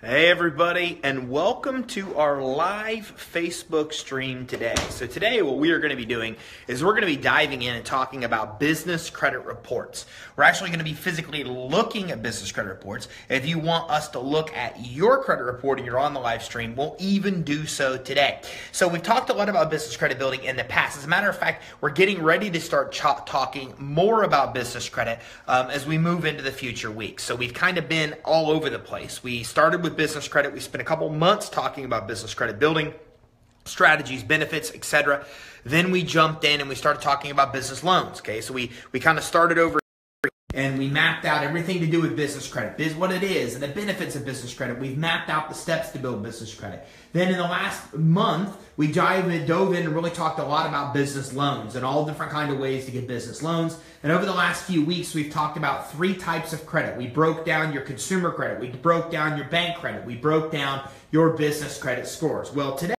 Hey everybody, and welcome to our live Facebook stream today. So today what we are going to be doing is we're going to be diving in and talking about business credit reports. We're actually going to be physically looking at business credit reports. If you want us to look at your credit report and you're on the live stream, we'll even do so today. So we've talked a lot about business credit building in the past. As a matter of fact, we're getting ready to start talking more about business credit as we move into the future weeks. So we've kind of been all over the place. We started with business credit. We spent a couple months talking about business credit building, strategies, benefits, etc. Then we jumped in and we started talking about business loans. Okay, so we kind of started over and we mapped out everything to do with business credit, what it is and the benefits of business credit. We've mapped out the steps to build business credit. Then in the last month, we dove in and really talked a lot about business loans and all different kind of ways to get business loans. And over the last few weeks, we've talked about 3 types of credit. We broke down your consumer credit. We broke down your bank credit. We broke down your business credit scores. Well, today,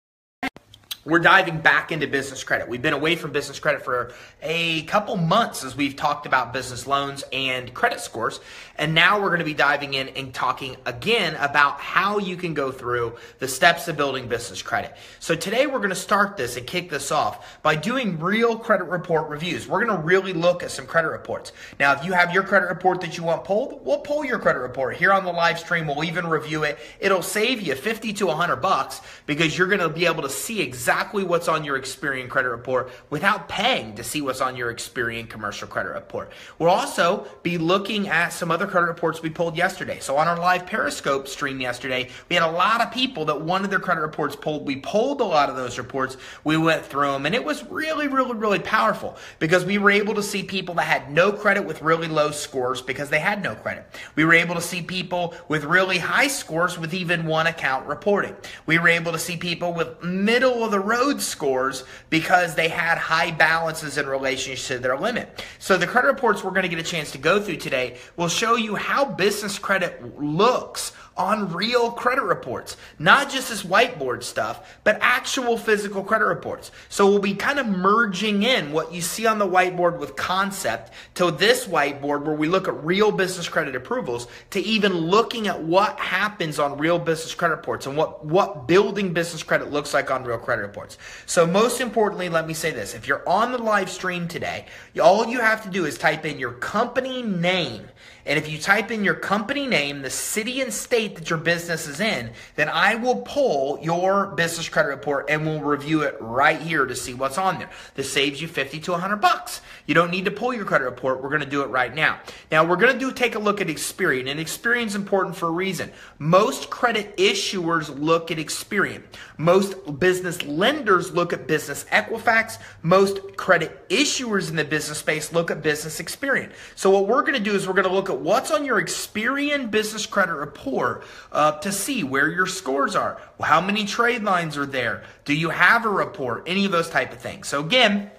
we're diving back into business credit. We've been away from business credit for a couple months as we've talked about business loans and credit scores. And now we're going to be diving in and talking again about how you can go through the steps of building business credit. So today we're going to start this and kick this off by doing real credit report reviews. We're going to really look at some credit reports. Now, if you have your credit report that you want pulled, we'll pull your credit report here on the live stream. We'll even review it. It'll save you $50 to $100 because you're going to be able to see exactly what's on your Experian credit report without paying to see what's on your Experian commercial credit report. We'll also be looking at some other credit reports we pulled yesterday. So on our live Periscope stream yesterday, we had a lot of people that wanted their credit reports pulled. We pulled a lot of those reports. We went through them, and it was really powerful because we were able to see people that had no credit with really low scores because they had no credit. We were able to see people with really high scores with even one account reporting. We were able to see people with middle of the road scores because they had high balances in relation to their limit. So the credit reports we're going to get a chance to go through today will show you how business credit looks on real credit reports, not just this whiteboard stuff, but actual physical credit reports. So we'll be kind of merging in what you see on the whiteboard with concept to this whiteboard where we look at real business credit approvals to even looking at what happens on real business credit reports and what building business credit looks like on real credit reports. So most importantly, let me say this. If you're on the live stream today, all you have to do is type in your company name. And if you type in your company name, the city and state that your business is in, then I will pull your business credit report and we'll review it right here to see what's on there. This saves you $50 to $100. You don't need to pull your credit report. We're going to do it right now. Now, we're going to take a look at Experian, and Experian is important for a reason. Most credit issuers look at Experian. Most business lenders look at Business Equifax. Most credit issuers in the business space look at Business Experian. So what we're going to do is we're going to look at what's on your Experian business credit report to see where your scores are. Well, how many trade lines are there? Do you have a report? Any of those type of things. So again,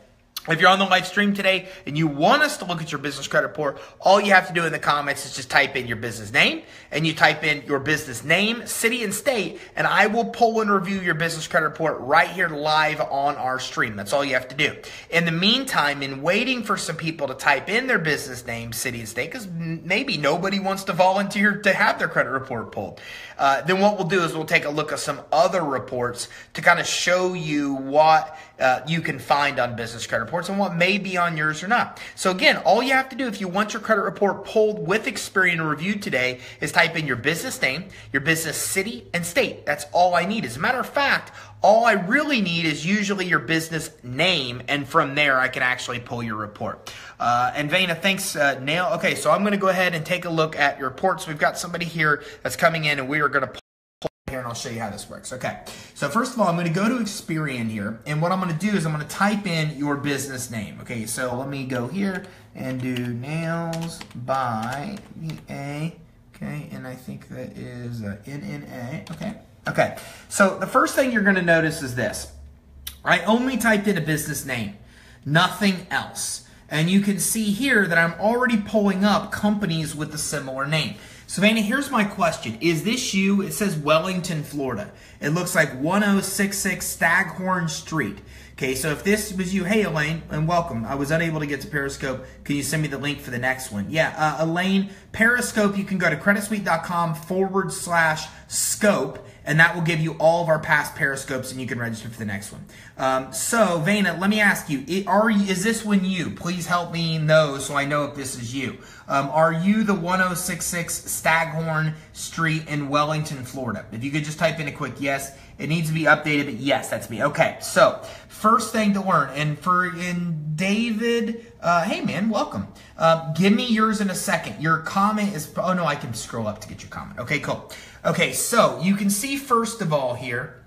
if you're on the live stream today and you want us to look at your business credit report, all you have to do in the comments is just type in your business name and you type in your business name, city, and state, and I will pull and review your business credit report right here live on our stream. That's all you have to do. In the meantime, in waiting for some people to type in their business name, city, and state, because maybe nobody wants to volunteer to have their credit report pulled, then what we'll do is we'll take a look at some other reports to kind of show you what you can find on business credit reports and what may be on yours or not. So again, all you have to do if you want your credit report pulled with Experian and reviewed today is type in your business name, your business city, and state. That's all I need. As a matter of fact, all I really need is usually your business name, and from there I can actually pull your report. And Vana, thanks, Nail. Okay, so I'm going to go ahead and take a look at your reports. We've got somebody here that's coming in, and we are going to here, and I'll show you how this works. Okay, so first of all, I'm going to go to Experian here, and what I'm going to do is I'm going to type in your business name. Okay, so let me go here and do Nails by VA. Okay, and I think that is NNA. Okay, so the first thing you're going to notice is this. I only typed in a business name, nothing else. And you can see here that I'm already pulling up companies with a similar name. Savannah, here's my question. Is this you? It says Wellington, Florida. It looks like 1066 Staghorn Street. Okay, so if this was you, hey Elaine, and welcome. I was unable to get to Periscope. Can you send me the link for the next one? Yeah, Elaine, Periscope, you can go to creditsuite.com/scope, and that will give you all of our past Periscopes, and you can register for the next one. So, Vena, let me ask you, is this one you? Please help me know so I know if this is you. Are you the 1066 Staghorn Street in Wellington, Florida? If you could just type in a quick yes. It needs to be updated, but yes, that's me. Okay, so first thing to learn, and David, hey man, welcome. Give me yours in a second. Your comment is, oh no, I can scroll up to get your comment. Okay, cool. Okay, so you can see first of all here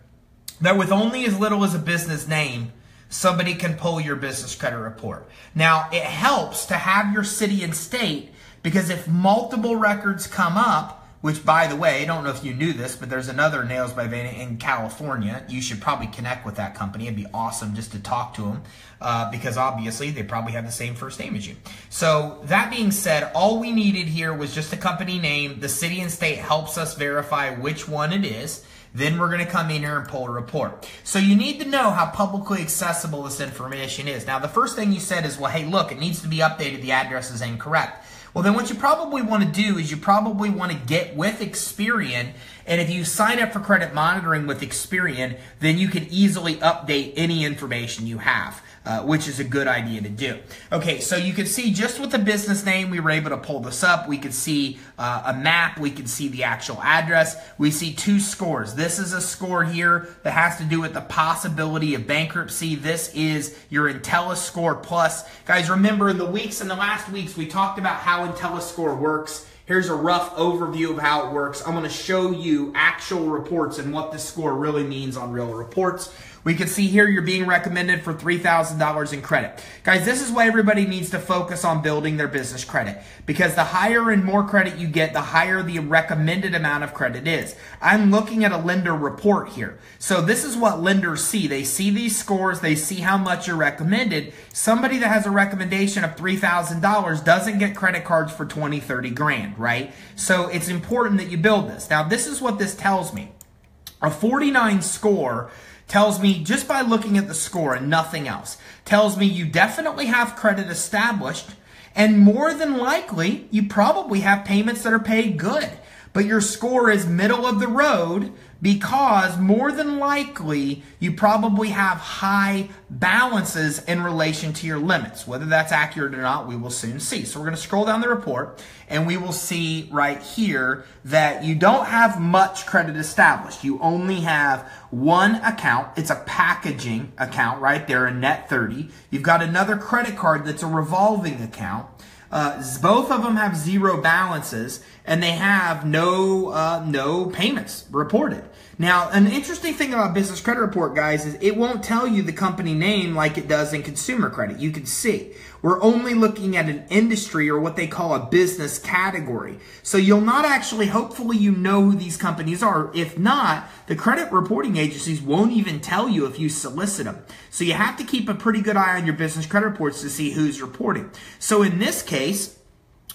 that with only as little as a business name, somebody can pull your business credit report. Now, it helps to have your city and state because if multiple records come up, which, by the way, I don't know if you knew this, but there's another Nails by Vena in California. You should probably connect with that company. It'd be awesome just to talk to them because obviously they probably have the same first name as you. So that being said, all we needed here was just a company name. The city and state helps us verify which one it is. Then we're going to come in here and pull a report. So you need to know how publicly accessible this information is. Now, the first thing you said is, well, hey, look, it needs to be updated. The address is incorrect. Well, then what you probably want to do is you probably want to get with Experian, and if you sign up for credit monitoring with Experian, then you can easily update any information you have, which is a good idea to do. Okay, so you can see just with the business name, we were able to pull this up. We could see a map. We could see the actual address. We see two scores. This is a score here that has to do with the possibility of bankruptcy. This is your IntelliScore Plus. Guys, remember in the last weeks, we talked about how IntelliScore works. Here's a rough overview of how it works. I'm going to show you actual reports and what this score really means on real reports. We can see here you're being recommended for $3,000 in credit. Guys, this is why everybody needs to focus on building their business credit. Because the higher and more credit you get, the higher the recommended amount of credit is. I'm looking at a lender report here. So this is what lenders see. They see these scores. They see how much you're recommended. Somebody that has a recommendation of $3,000 doesn't get credit cards for 20, 30 grand, right? So it's important that you build this. Now, this is what this tells me. A 49 score tells me, just by looking at the score and nothing else, tells me you definitely have credit established, and more than likely, you probably have payments that are paid good. But your score is middle of the road because more than likely, you probably have high balances in relation to your limits. Whether that's accurate or not, we will soon see. So we're going to scroll down the report, and we will see right here that you don't have much credit established. You only have one account. It's a packaging account right there, a net 30. You've got another credit card that's a revolving account. Both of them have zero balances, and they have no payments reported. Now, an interesting thing about Business Credit Report, guys, is it won't tell you the company name like it does in consumer credit. You can see. We're only looking at an industry or what they call a business category. So you'll not actually, hopefully you know who these companies are. If not, the credit reporting agencies won't even tell you if you solicit them. So you have to keep a pretty good eye on your business credit reports to see who's reporting. So in this case,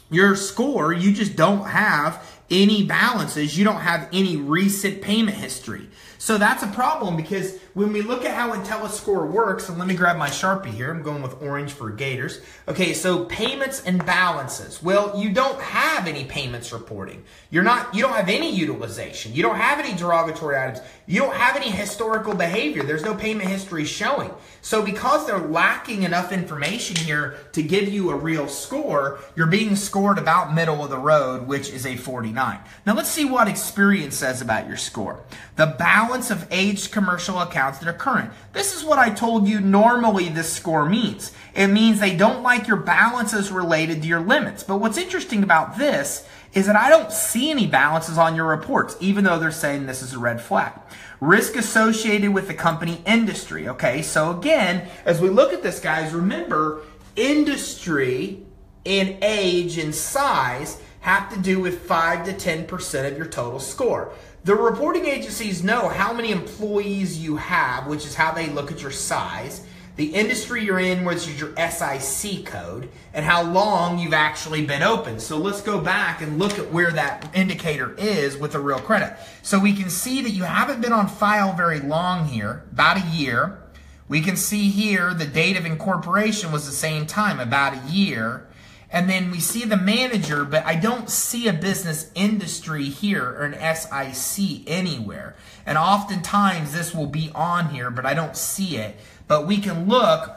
your score, you just don't have any balances. You don't have any recent payment history. So that's a problem because when we look at how IntelliScore works, and let me grab my Sharpie here. I'm going with orange for Gators. Okay, so payments and balances. Well, you don't have any payments reporting. You don't have any utilization. You don't have any derogatory items. You don't have any historical behavior. There's no payment history showing. So because they're lacking enough information here to give you a real score, you're being scored about middle of the road, which is a 49. Now let's see what Experian says about your score. The balance of aged commercial accounts that are current. This is what I told you normally this score means. It means they don't like your balances related to your limits. But what's interesting about this is that I don't see any balances on your reports, even though they're saying this is a red flag. Risk associated with the company industry. Okay, so again, as we look at this, guys, remember, industry and age and size have to do with 5 to 10% of your total score. The reporting agencies know how many employees you have, which is how they look at your size, the industry you're in, which is your SIC code, and how long you've actually been open. So let's go back and look at where that indicator is with a real credit. So we can see that you haven't been on file very long here, about a year. We can see here the date of incorporation was the same time, about a year. And then we see the manager, but I don't see a business industry here or an SIC anywhere. And oftentimes this will be on here, but I don't see it. But we can look,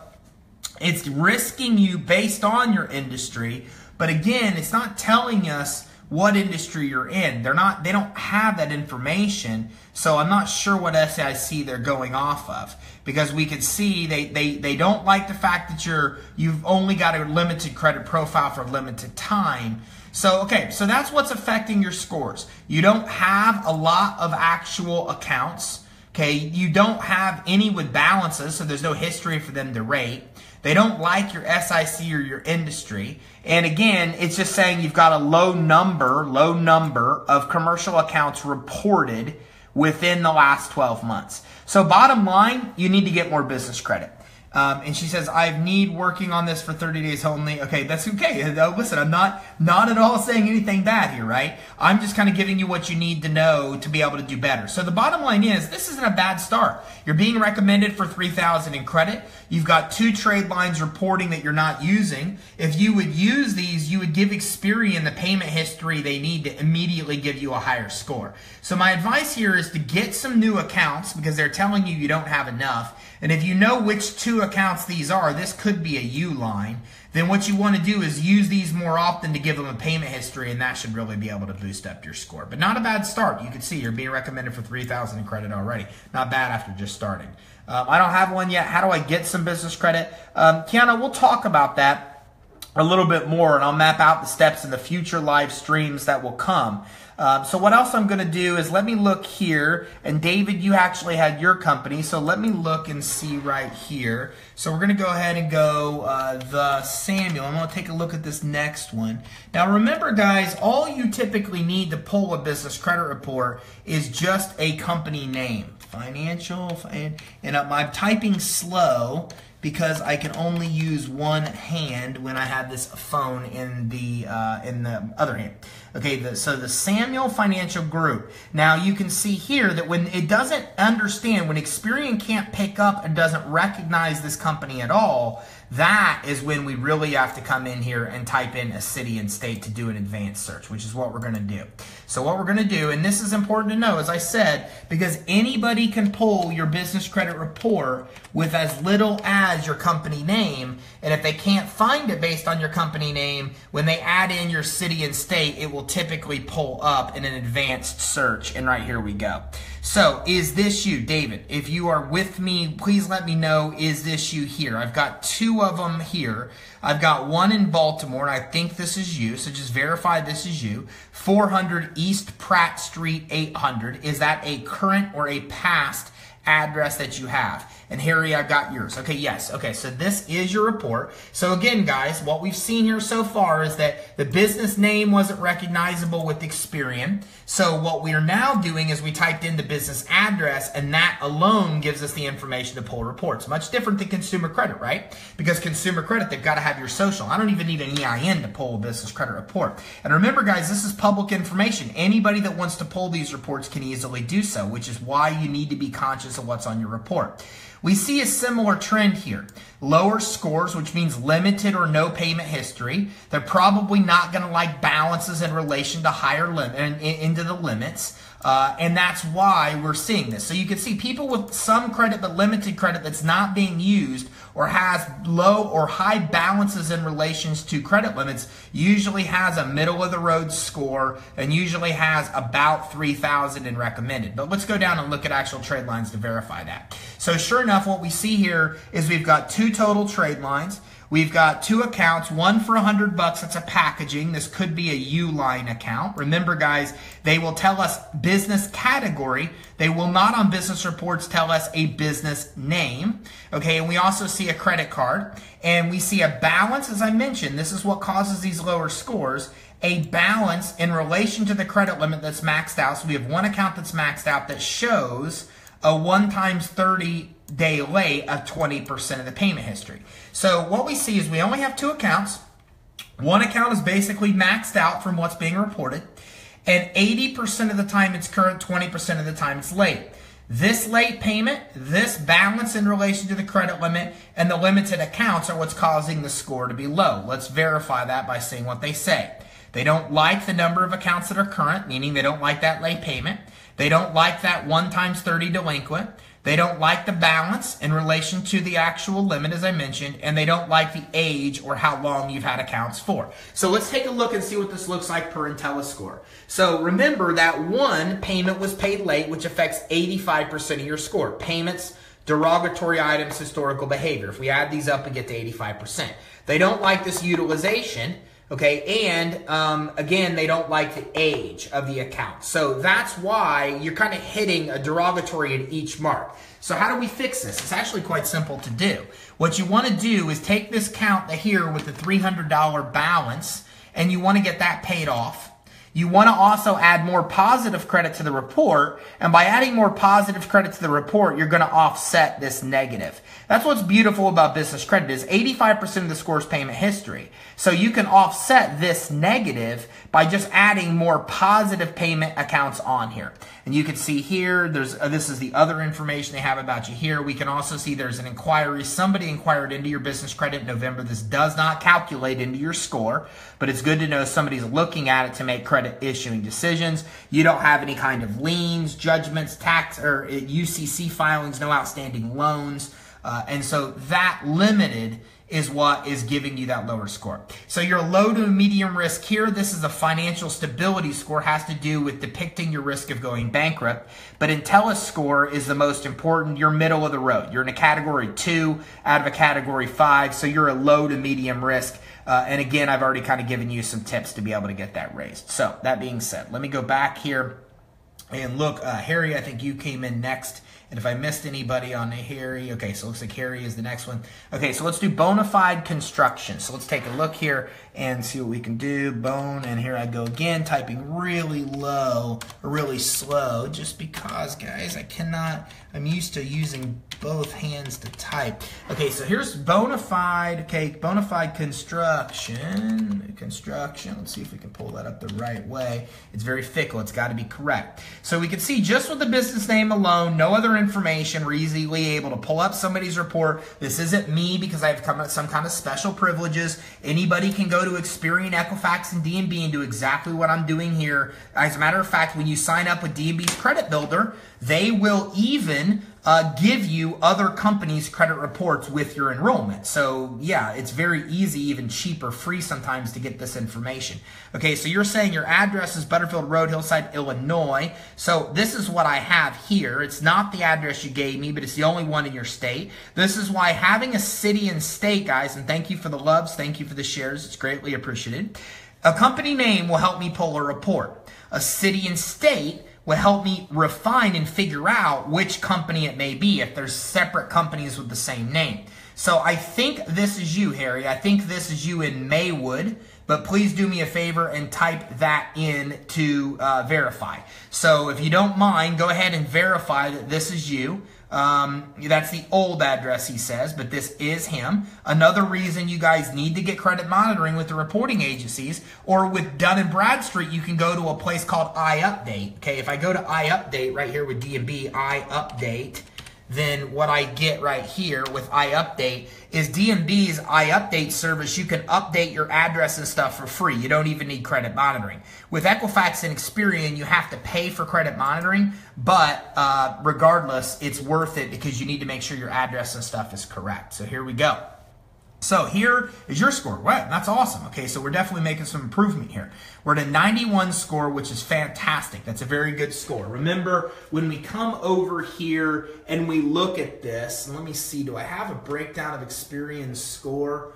it's risking you based on your industry. But again, it's not telling us what industry you're in. They don't have that information. So I'm not sure what SIC they're going off of, because we can see they don't like the fact that you've only got a limited credit profile for a limited time. So okay, so that's what's affecting your scores. You don't have a lot of actual accounts. Okay, you don't have any with balances, so there's no history for them to rate. They don't like your SIC or your industry. And again, it's just saying you've got a low number of commercial accounts reported within the last 12 months. So bottom line, you need to get more business credit. And she says, I need working on this for 30 days only. Okay, that's okay. Listen, I'm not at all saying anything bad here, right? I'm just kind of giving you what you need to know to be able to do better. So the bottom line is, this isn't a bad start. You're being recommended for $3,000 in credit. You've got 2 trade lines reporting that you're not using. If you would use these, you would give Experian the payment history they need to immediately give you a higher score. So my advice here is to get some new accounts, because they're telling you don't have enough. And if you know which 2 accounts these are, this could be a U line, then what you want to do is use these more often to give them a payment history, and that should really be able to boost up your score. But not a bad start. You can see you're being recommended for $3,000 in credit already. Not bad after just starting. I don't have one yet. How do I get some business credit? Kiana, we'll talk about that a little bit more, and I'll map out the steps in the future live streams that will come. So what else I'm going to do is, let me look here. And David, you actually had your company, so let me look and see right here. So we're going to go ahead and go the Samuel. I'm going to take a look at this next one. Now remember, guys, all you typically need to pull a business credit report is just a company name. Financial, and I'm typing slow because I can only use one hand when I have this phone in the other hand. Okay, so the Samuel Financial Group. Now you can see here that when it doesn't understand, when Experian can't pick up and doesn't recognize this company at all, that is when we really have to come in here and type in a city and state to do an advanced search, which is what we're going to do. So what we're going to do, and this is important to know, as I said, because anybody can pull your business credit report with as little as your company name, and if they can't find it based on your company name, when they add in your city and state, it will typically pull up in an advanced search, and right here we go. So, is this you, David? If you are with me, please let me know, is this you here? I've got 2 of them here. I've got one in Baltimore, and I think this is you, so just verify this is you. 400 East Pratt Street, 800. Is that a current or a past address that you have? And Harry, I've got yours. Okay, yes. Okay, so this is your report. So again, guys, what we've seen here so far is that the business name wasn't recognizable with Experian. So what we are now doing is we typed in the business address, and that alone gives us the information to pull reports. Much different than consumer credit, right? Because consumer credit, they've got to have your social. I don't even need an EIN to pull a business credit report. And remember, guys, this is public information. Anybody that wants to pull these reports can easily do so, which is why you need to be conscious of what's on your report. We see a similar trend here. Lower scores, which means limited or no payment history. They're probably not going to like balances in relation to higher limit into the limits. And that's why we're seeing this. So you can see people with some credit but limited credit that's not being used or has low or high balances in relations to credit limits usually has a middle of the road score and usually has about 3,000 in recommended. But let's go down and look at actual trade lines to verify that. So sure enough, what we see here is we've got 2 total trade lines. We've got 2 accounts, one for $100. That's a packaging. This could be a U-line account. Remember, guys, they will tell us business category. They will not on business reports tell us a business name. Okay, and we also see a credit card. And we see a balance, as I mentioned. This is what causes these lower scores. A balance in relation to the credit limit that's maxed out. So we have one account that's maxed out that shows a 1 times 30-day late of 20% of the payment history. So what we see is we only have 2 accounts. One account is basically maxed out from what's being reported, and 80% of the time it's current, 20% of the time it's late. This late payment, this balance in relation to the credit limit, and the limited accounts are what's causing the score to be low. Let's verify that by seeing what they say. They don't like the number of accounts that are current, meaning they don't like that late payment. They don't like that 1 times 30 delinquent. They don't like the balance in relation to the actual limit, as I mentioned, and they don't like the age or how long you've had accounts for. So let's take a look and see what this looks like per IntelliScore. So remember that one payment was paid late, which affects 85% of your score. Payments, derogatory items, historical behavior. If we add these up, we get to 85%. They don't like this utilization. Okay, and again, they don't like the age of the account. So that's why you're kind of hitting a derogatory at each mark. So how do we fix this? It's actually quite simple to do. What you want to do is take this count here with the $300 balance, and you want to get that paid off. You want to also add more positive credit to the report, and by adding more positive credit to the report, you're going to offset this negative. That's what's beautiful about business credit is 85% of the score is payment history. So you can offset this negative by just adding more positive payment accounts on here. And you can see here, this is the other information they have about you here. We can also see there's an inquiry. Somebody inquired into your business credit in November. This does not calculate into your score, but it's good to know somebody's looking at it to make credit issuing decisions. You don't have any kind of liens, judgments, tax, or UCC filings, no outstanding loans. And so that limited is what is giving you that lower score. So your low to medium risk here, this is a financial stability score, has to do with depicting your risk of going bankrupt. But IntelliScore is the most important. You're middle of the road. You're in a category 2 out of a category 5, so you're a low to medium risk. And again, I've already kind of given you some tips to be able to get that raised. So that being said, let me go back here and look. Harry, I think you came in next. And if I missed anybody on Harry, okay, so it looks like Harry is the next one. Okay, so let's do bona fide construction. So let's take a look here and see what we can do. Bone, and here I go again, typing really low, or really slow, just because, guys, I'm used to using both hands to type. Okay, so here's bona fide, bona fide construction. Let's see if we can pull that up the right way. It's very fickle, it's gotta be correct. So we can see just with the business name alone, no other information, we're easily able to pull up somebody's report. This isn't me because I have some kind of special privileges. Anybody can go to Experian, Equifax, and D&B and do exactly what I'm doing here. As a matter of fact, when you sign up with D&B's Credit Builder, they will even give you other companies' credit reports with your enrollment. So yeah, it's very easy, even cheaper, free sometimes to get this information. Okay, so you're saying your address is Butterfield Road, Hillside, Illinois. So this is what I have here. It's not the address you gave me, but it's the only one in your state. This is why having a city and state, guys, and thank you for the loves, thank you for the shares, it's greatly appreciated. A company name will help me pull a report. A city and state will help me refine and figure out which company it may be if there's separate companies with the same name. So I think this is you, Harry. I think this is you in Maywood, but please do me a favor and type that in to verify. So if you don't mind, go ahead and verify that this is you. That's the old address, he says, but this is him. Another reason you guys need to get credit monitoring with the reporting agencies, or with Dun & Bradstreet, you can go to a place called iUpdate. Okay, if I go to iUpdate right here with D&B, iUpdate, then what I get right here with iUpdate is D&B's iUpdate service. You can update your address and stuff for free. You don't even need credit monitoring. With Equifax and Experian, you have to pay for credit monitoring, but regardless, it's worth it because you need to make sure your address and stuff is correct. So here we go. So here is your score. Wow, that's awesome. Okay, so we're definitely making some improvement here. We're at a 91 score, which is fantastic. That's a very good score. Remember, when we come over here and we look at this, and let me see, do I have a breakdown of Experian score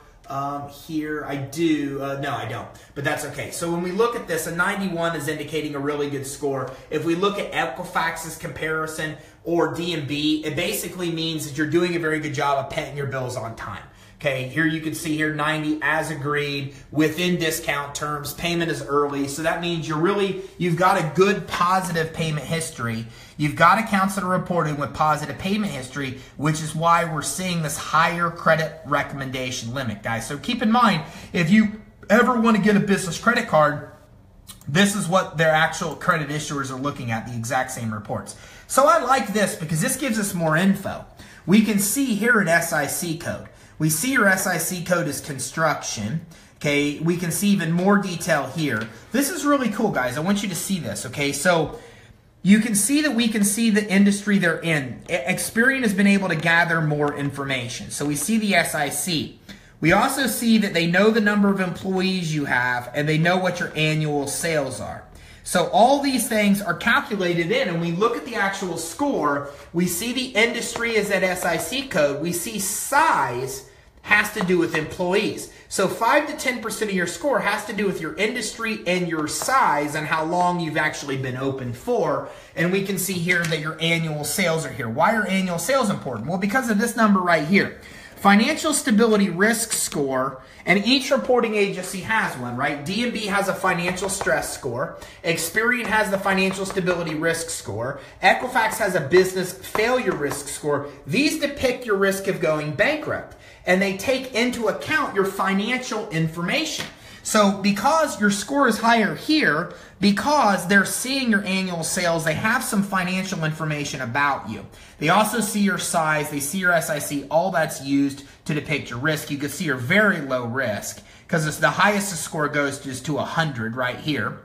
here? I do. No, I don't, but that's okay. So when we look at this, a 91 is indicating a really good score. If we look at Equifax's comparison or D&B, it basically means that you're doing a very good job of paying your bills on time. Okay, here you can see here 90 as agreed, within discount terms, payment is early. So that means you've got a good positive payment history. You've got accounts that are reported with positive payment history, which is why we're seeing this higher credit recommendation limit, guys. So keep in mind, if you ever want to get a business credit card, this is what their actual credit issuers are looking at, the exact same reports. So I like this because this gives us more info. We can see here at SIC code. We see your SIC code is construction. Okay, we can see even more detail here. This is really cool, guys. I want you to see this, okay? So you can see that we can see the industry they're in. Experian has been able to gather more information. So we see the SIC. We also see that they know the number of employees you have and they know what your annual sales are. So all these things are calculated in, and we look at the actual score. We see the industry is at SIC code. We see size has to do with employees. So 5 to 10% of your score has to do with your industry and your size and how long you've actually been open for. And we can see here that your annual sales are here. Why are annual sales important? Well, because of this number right here. Financial stability risk score, and each reporting agency has one, right? D&B has a financial stress score. Experian has the financial stability risk score. Equifax has a business failure risk score. These depict your risk of going bankrupt, and they take into account your financial information. So because your score is higher here, because they're seeing your annual sales, they have some financial information about you. They also see your size, they see your SIC, all that's used to depict your risk. You can see your very low risk because it's the highest the score goes just to 100 right here.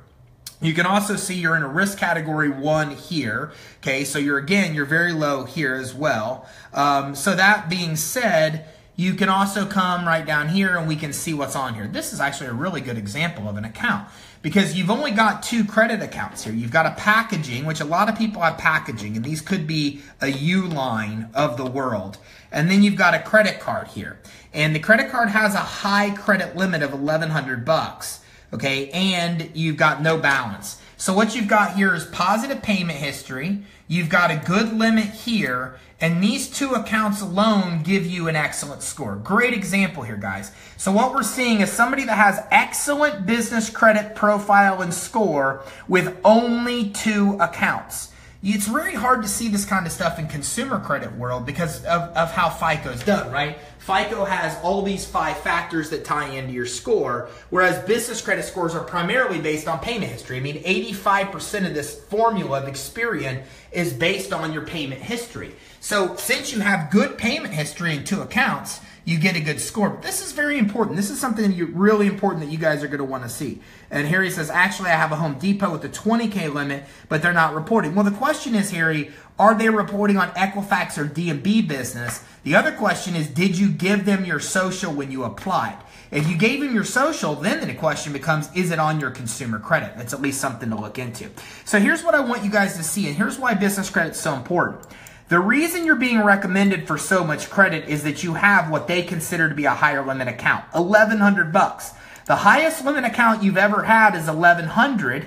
You can also see you're in a risk category 1 here. Okay, so you're very low here as well. So that being said, you can also come right down here and we can see what's on here. This is actually a really good example of an account because you've only got 2 credit accounts here. You've got a packaging, which a lot of people have packaging, and these could be a U-line of the world. And then you've got a credit card here. And the credit card has a high credit limit of $1,100, okay? And you've got no balance. So what you've got here is positive payment history. You've got a good limit here, and these 2 accounts alone give you an excellent score. Great example here, guys. So what we're seeing is somebody that has excellent business credit profile and score with only 2 accounts. It's very hard to see this kind of stuff in consumer credit world because of how FICO's done, right? FICO has all these 5 factors that tie into your score, whereas business credit scores are primarily based on payment history. I mean, 85% of this formula of Experian is based on your payment history. So since you have good payment history in 2 accounts, you get a good score. But this is very important. This is something really important that you guys are going to want to see. And Harry says, actually, I have a Home Depot with a 20K limit, but they're not reporting. Well, the question is, Harry, are they reporting on Equifax or D&B business? The other question is, did you give them your social when you applied? If you gave them your social, then the question becomes, is it on your consumer credit? That's at least something to look into. So here's what I want you guys to see, and here's why business credit is so important. The reason you're being recommended for so much credit is that you have what they consider to be a higher limit account, $1,100. The highest limit account you've ever had is $1,100,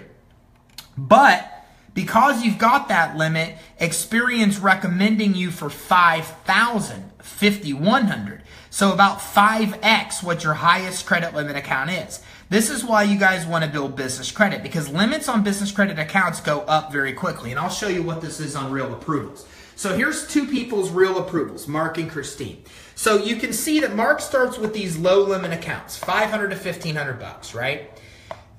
but because you've got that limit, Experian's recommending you for $5,000, $5,100. So about 5x what your highest credit limit account is. This is why you guys want to build business credit, because limits on business credit accounts go up very quickly. And I'll show you what this is on real approvals. So here's 2 people's real approvals, Mark and Christine. So you can see that Mark starts with these low limit accounts, $500 to $1,500, right?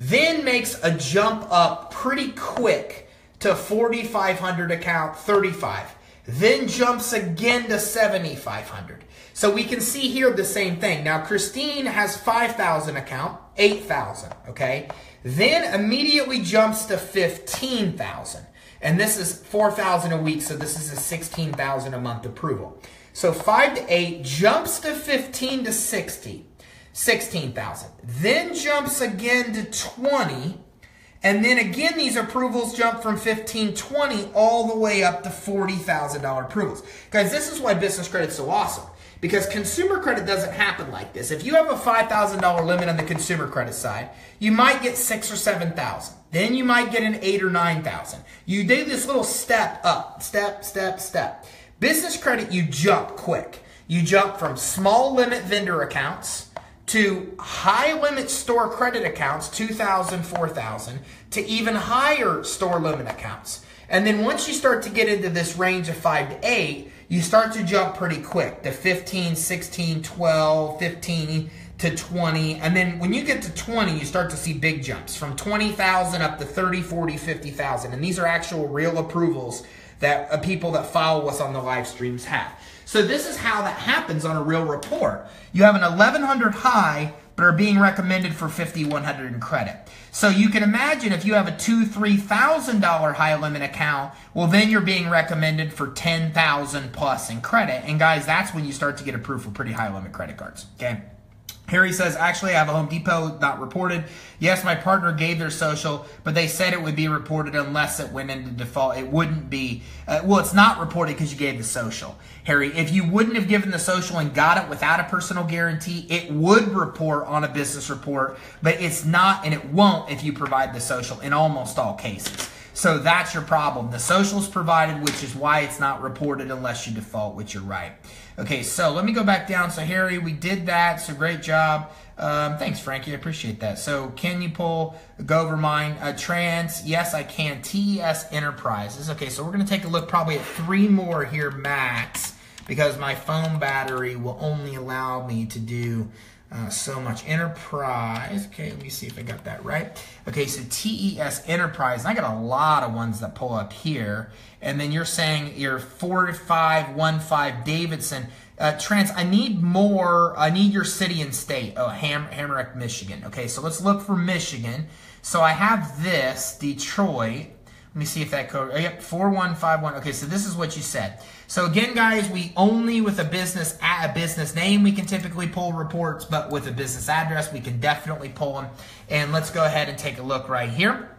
Then makes a jump up pretty quick to 4,500 account, 35. Then jumps again to 7,500. So we can see here the same thing. Now Christine has 5,000 account, 8,000, okay? Then immediately jumps to 15,000. And this is 4,000 a week, so this is a 16,000 a month approval. So 5 to 8 jumps to 15 to 60, 16,000. Then jumps again to 20. And then again, these approvals jump from 15, 20 all the way up to $40,000 approvals. Guys, this is why business credit is so awesome. Because consumer credit doesn't happen like this. If you have a $5,000 limit on the consumer credit side, you might get 6,000 or 7,000. Then you might get an 8,000 or 9,000. You do this little step up, step, step, step. Business credit, you jump quick. You jump from small limit vendor accounts to high limit store credit accounts, 2,000, 4,000, to even higher store limit accounts. And then once you start to get into this range of 5 to 8, you start to jump pretty quick to 15, 16, 12, 15, to 20, and then when you get to 20, you start to see big jumps from 20,000 up to 30, 40, 50,000. And these are actual real approvals that people that follow us on the live streams have. So this is how that happens on a real report. You have an 1,100 high, but are being recommended for 5,100 in credit. So you can imagine if you have a $2,000, $3,000 high limit account, well then you're being recommended for 10,000 plus in credit. And guys, that's when you start to get approved for pretty high limit credit cards, okay? Harry says, actually, I have a Home Depot not reported. Yes, my partner gave their social, but they said it would be reported unless it went into default. It wouldn't be. Well, it's not reported because you gave the social. Harry, if you wouldn't have given the social and got it without a personal guarantee, it would report on a business report, but it's not and it won't if you provide the social in almost all cases. So that's your problem. The social's provided, which is why it's not reported unless you default, which you're right. Okay, so let me go back down. So Harry, we did that. So great job. Thanks, Frankie. I appreciate that. So can you go over mine? Trans, yes, I can. TES Enterprises. Okay, so we're going to take a look probably at 3 more here max because my phone battery will only allow me to do so much. Enterprise. Okay, let me see if I got that right. Okay, so TES Enterprise. And I got a lot of ones that pull up here. And then you're saying you're 4515 Davidson. Trans, I need more. I need your city and state. Oh, Hammerich, Michigan. Okay, so let's look for Michigan. So I have this, Detroit. Let me see if that code, yep, 4151. Okay, so this is what you said. So again, guys, we only with a business name, we can typically pull reports, but with a business address, we can definitely pull them. And let's go ahead and take a look right here.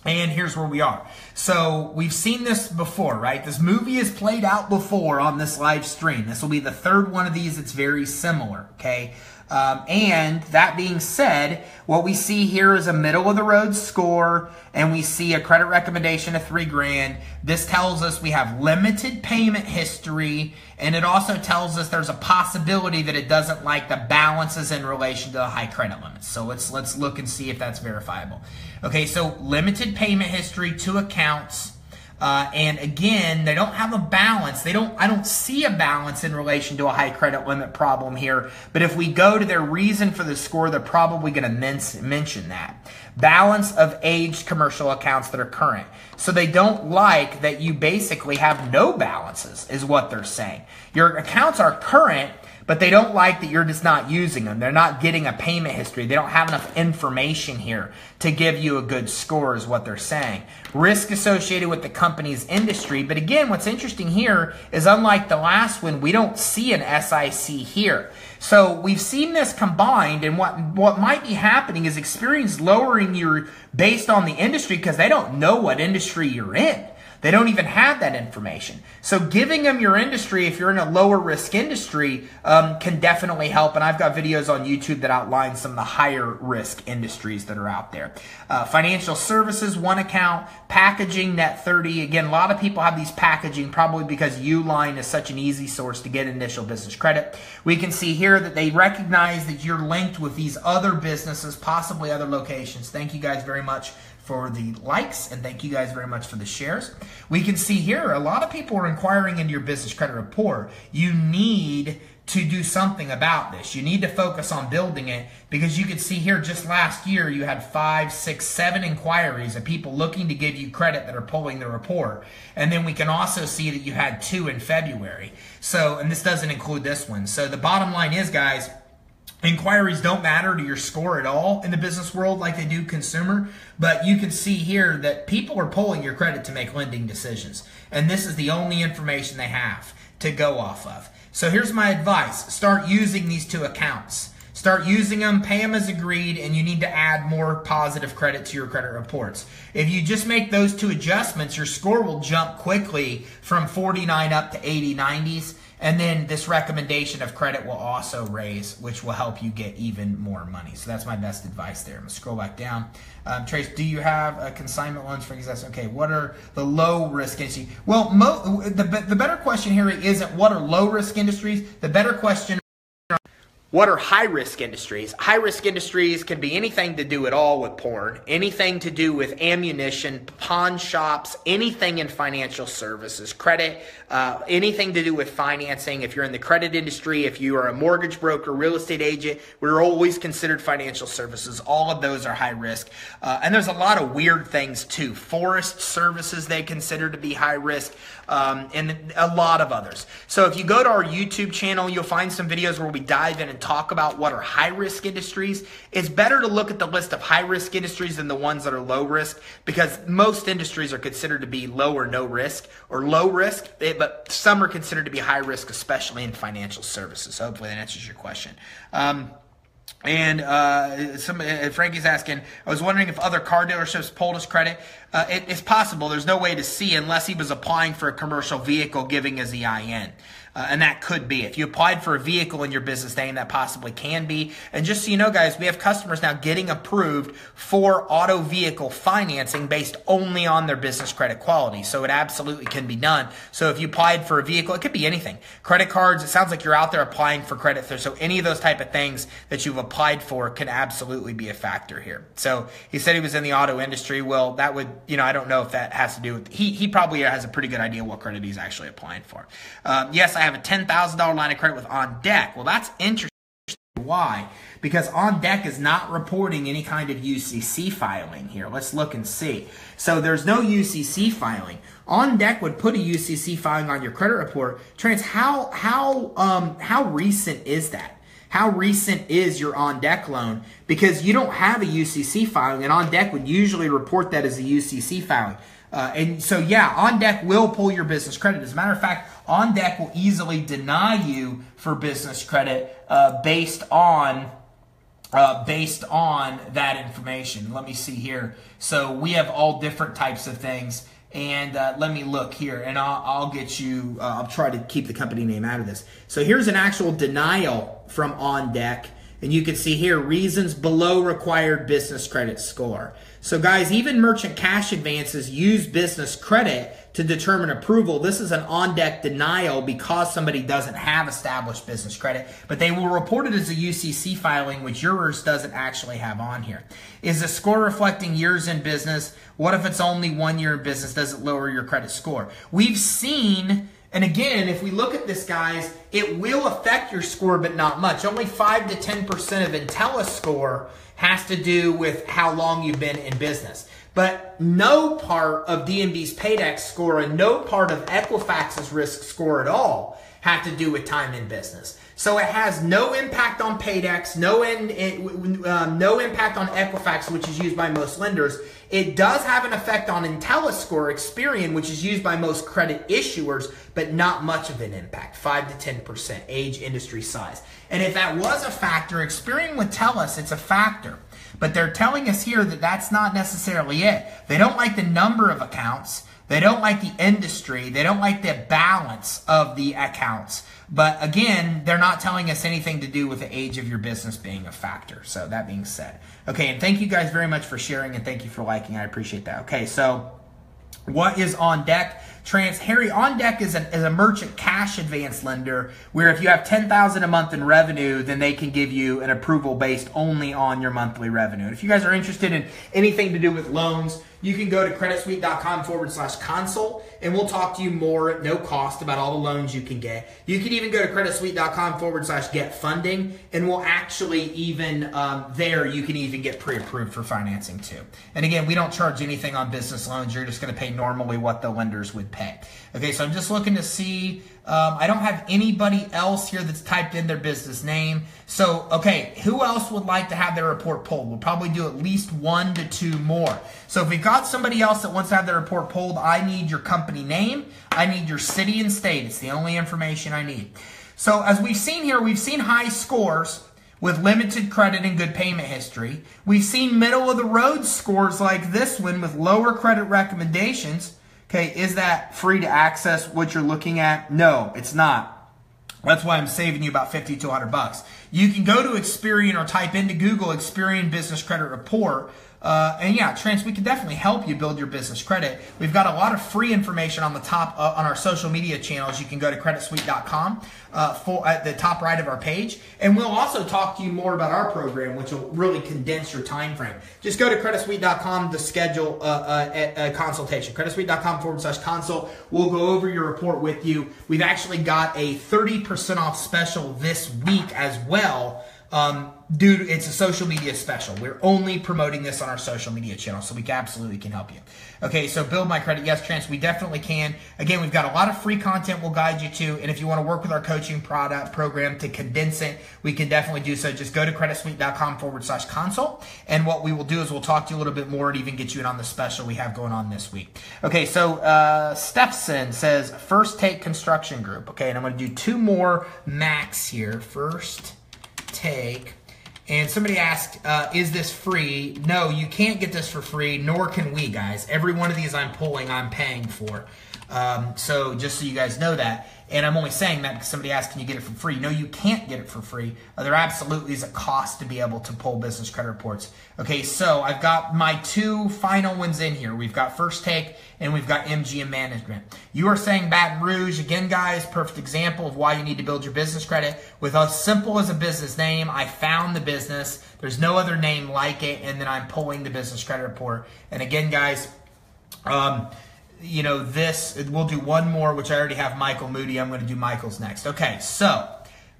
And here's where we are. So we've seen this before, right? This movie is played out before on this live stream. This will be the 3rd one of these. It's very similar, okay? And that being said, what we see here is a middle of the road score, and we see a credit recommendation of $3,000. This tells us we have limited payment history, and it also tells us there's a possibility that it doesn't like the balances in relation to the high credit limits. So let's look and see if that's verifiable. Okay, so limited payment history, 2 accounts. And again, they don't have a balance. I don't see a balance in relation to a high credit limit problem here. But if we go to their reason for the score, they're probably going to mention that. Balance of aged commercial accounts that are current. So they don't like that you basically have no balances, is what they're saying. Your accounts are current, but they don't like that you're just not using them. They're not getting a payment history. They don't have enough information here to give you a good score is what they're saying. Risk associated with the company's industry. But again, what's interesting here is unlike the last one, we don't see an SIC here. So we've seen this combined, and what might be happening is Experian's lowering your based on the industry because they don't know what industry you're in. They don't even have that information. So giving them your industry, if you're in a lower risk industry, can definitely help. And I've got videos on YouTube that outline some of the higher risk industries that are out there. Financial services, 1 account. Packaging, net 30. Again, a lot of people have these packaging probably because Uline is such an easy source to get initial business credit. We can see here that they recognize that you're linked with these other businesses, possibly other locations. Thank you guys very much for the likes, and thank you guys very much for the shares. We can see here a lot of people are inquiring into your business credit report. You need to do something about this. You need to focus on building it because you can see here just last year you had 5, 6, 7 inquiries of people looking to give you credit that are pulling the report. And then we can also see that you had 2 in February. So, and this doesn't include this one. So the bottom line is, guys, inquiries don't matter to your score at all in the business world like they do consumer, but you can see here that people are pulling your credit to make lending decisions. And this is the only information they have to go off of. So here's my advice. Start using these 2 accounts. Start using them, pay them as agreed, and you need to add more positive credit to your credit reports. If you just make those 2 adjustments, your score will jump quickly from 49 up to 80, 90s. And then this recommendation of credit will also raise, which will help you get even more money. So that's my best advice there. I'm going to scroll back down. Trace, do you have consignment loans for excess? Okay, what are the low risk industries? Well, the better question here isn't what are low risk industries. The better question What are high-risk industries? High-risk industries can be anything to do at all with porn, anything to do with ammunition, pawn shops, anything in financial services, credit, anything to do with financing. If you're in the credit industry, if you are a mortgage broker, real estate agent, we're always considered financial services. All of those are high risk. And there's a lot of weird things too. Forest services they consider to be high risk, and a lot of others. So if you go to our YouTube channel, you'll find some videos where we dive in and talk about what are high-risk industries. It's better to look at the list of high-risk industries than the ones that are low risk, because most industries are considered to be low or no risk, or low risk, but some are considered to be high risk, especially in financial services. So hopefully that answers your question. Frankie's asking, I was wondering if other car dealerships pulled his credit. It's possible. There's no way to see unless he was applying for a commercial vehicle giving his EIN. And that could be. If you applied for a vehicle in your business name, that possibly can be. And just so you know, guys, we have customers now getting approved for auto vehicle financing based only on their business credit quality. So it absolutely can be done. So if you applied for a vehicle, it could be anything. Credit cards, it sounds like you're out there applying for credit. So any of those type of things that you've applied for can absolutely be a factor here. So he said he was in the auto industry. Well, that would, I don't know if that has to do with, he probably has a pretty good idea what credit he's actually applying for. Yes, I have a $10,000 line of credit with On Deck. Well, that's interesting. Why? Because On Deck is not reporting any kind of UCC filing here. Let's look and see. So there's no UCC filing. On Deck would put a UCC filing on your credit report. Trans, how recent is that? How recent is your On Deck loan? Because you don't have a UCC filing, and On Deck would usually report that as a UCC filing. And so, yeah, On Deck will pull your business credit. As a matter of fact, On Deck will easily deny you for business credit based on that information. Let me see here. So we have all different types of things. And let me look here, and I'll get you, I'll try to keep the company name out of this. So here's an actual denial from On Deck. And you can see here, reasons below required business credit score. So guys, even merchant cash advances use business credit to determine approval. This is an On Deck denial because somebody doesn't have established business credit, but they will report it as a UCC filing, which yours doesn't actually have on here. Is the score reflecting years in business? What if it's only 1 year in business? Does it lower your credit score? We've seen... And again, if we look at this, guys, it will affect your score, but not much. Only 5 to 10% of IntelliScore has to do with how long you've been in business. But no part of DMV's Paydex score and no part of Equifax's risk score at all have to do with time in business. So it has no impact on Paydex, no impact on Equifax, which is used by most lenders. It does have an effect on IntelliScore, Experian, which is used by most credit issuers, but not much of an impact, 5 to 10%, age, industry, size. And if that was a factor, Experian would tell us it's a factor. But they're telling us here that that's not necessarily it. They don't like the number of accounts. They don't like the industry. They don't like the balance of the accounts. But again, they're not telling us anything to do with the age of your business being a factor. So that being said. Okay, and thank you guys very much for sharing, and thank you for liking. I appreciate that. Okay, so what is On Deck? Harry, On Deck is a merchant cash advance lender where if you have $10,000 a month in revenue, then they can give you an approval based only on your monthly revenue. And if you guys are interested in anything to do with loans, you can go to creditsuite.com/consult, and we'll talk to you more at no cost about all the loans you can get. You can even go to creditsuite.com/get funding, and we'll actually even there you can even get pre-approved for financing too. And again, we don't charge anything on business loans. You're just going to pay normally what the lenders would pay. Okay, so I'm just looking to see. I don't have anybody else here that's typed in their business name. So, okay, who else would like to have their report pulled? We'll probably do at least 1 to 2 more. So if we've got somebody else that wants to have their report pulled, I need your company name. I need your city and state. It's the only information I need. So as we've seen here, we've seen high scores with limited credit and good payment history. We've seen middle of the road scores like this one with lower credit recommendations. Okay, is that free to access what you're looking at? No, it's not. That's why I'm saving you about $50 to $100. You can go to Experian or type into Google Experian Business Credit Report. And yeah, Trance, we can definitely help you build your business credit. We've got a lot of free information on the top on our social media channels. You can go to creditsuite.com at the top right of our page, and we'll also talk to you more about our program, which will really condense your time frame. Just go to creditsuite.com to schedule a consultation. creditsuite.com/consult. We'll go over your report with you. We've actually got a 30% off special this week as well. Dude, it's a social media special. We're only promoting this on our social media channel, so we absolutely can help you. Okay, so build my credit. Yes, Trance, we definitely can. Again, we've got a lot of free content we'll guide you to, and if you want to work with our coaching program to condense it, we can definitely do so. Just go to creditsuite.com/consult, and what we will do is we'll talk to you a little bit more and even get you in on the special we have going on this week. Okay, so Steffson says, First Take Construction Group. Okay, and I'm going to do 2 more max here. First Take. And somebody asked, is this free? No, you can't get this for free, nor can we, guys. Every one of these I'm pulling, I'm paying for. So just so you guys know that. And I'm only saying that because somebody asked, can you get it for free? No, you can't get it for free. There absolutely is a cost to be able to pull business credit reports. Okay, so I've got my 2 final ones in here. We've got First Take and we've got MGM Management. You are saying Baton Rouge. Again, guys, perfect example of why you need to build your business credit. With as simple as a business name, I found the business. There's no other name like it, and then I'm pulling the business credit report. And again, guys, you know, we'll do one more, which I already have Michael Moody. I'm going to do Michael's next. Okay, so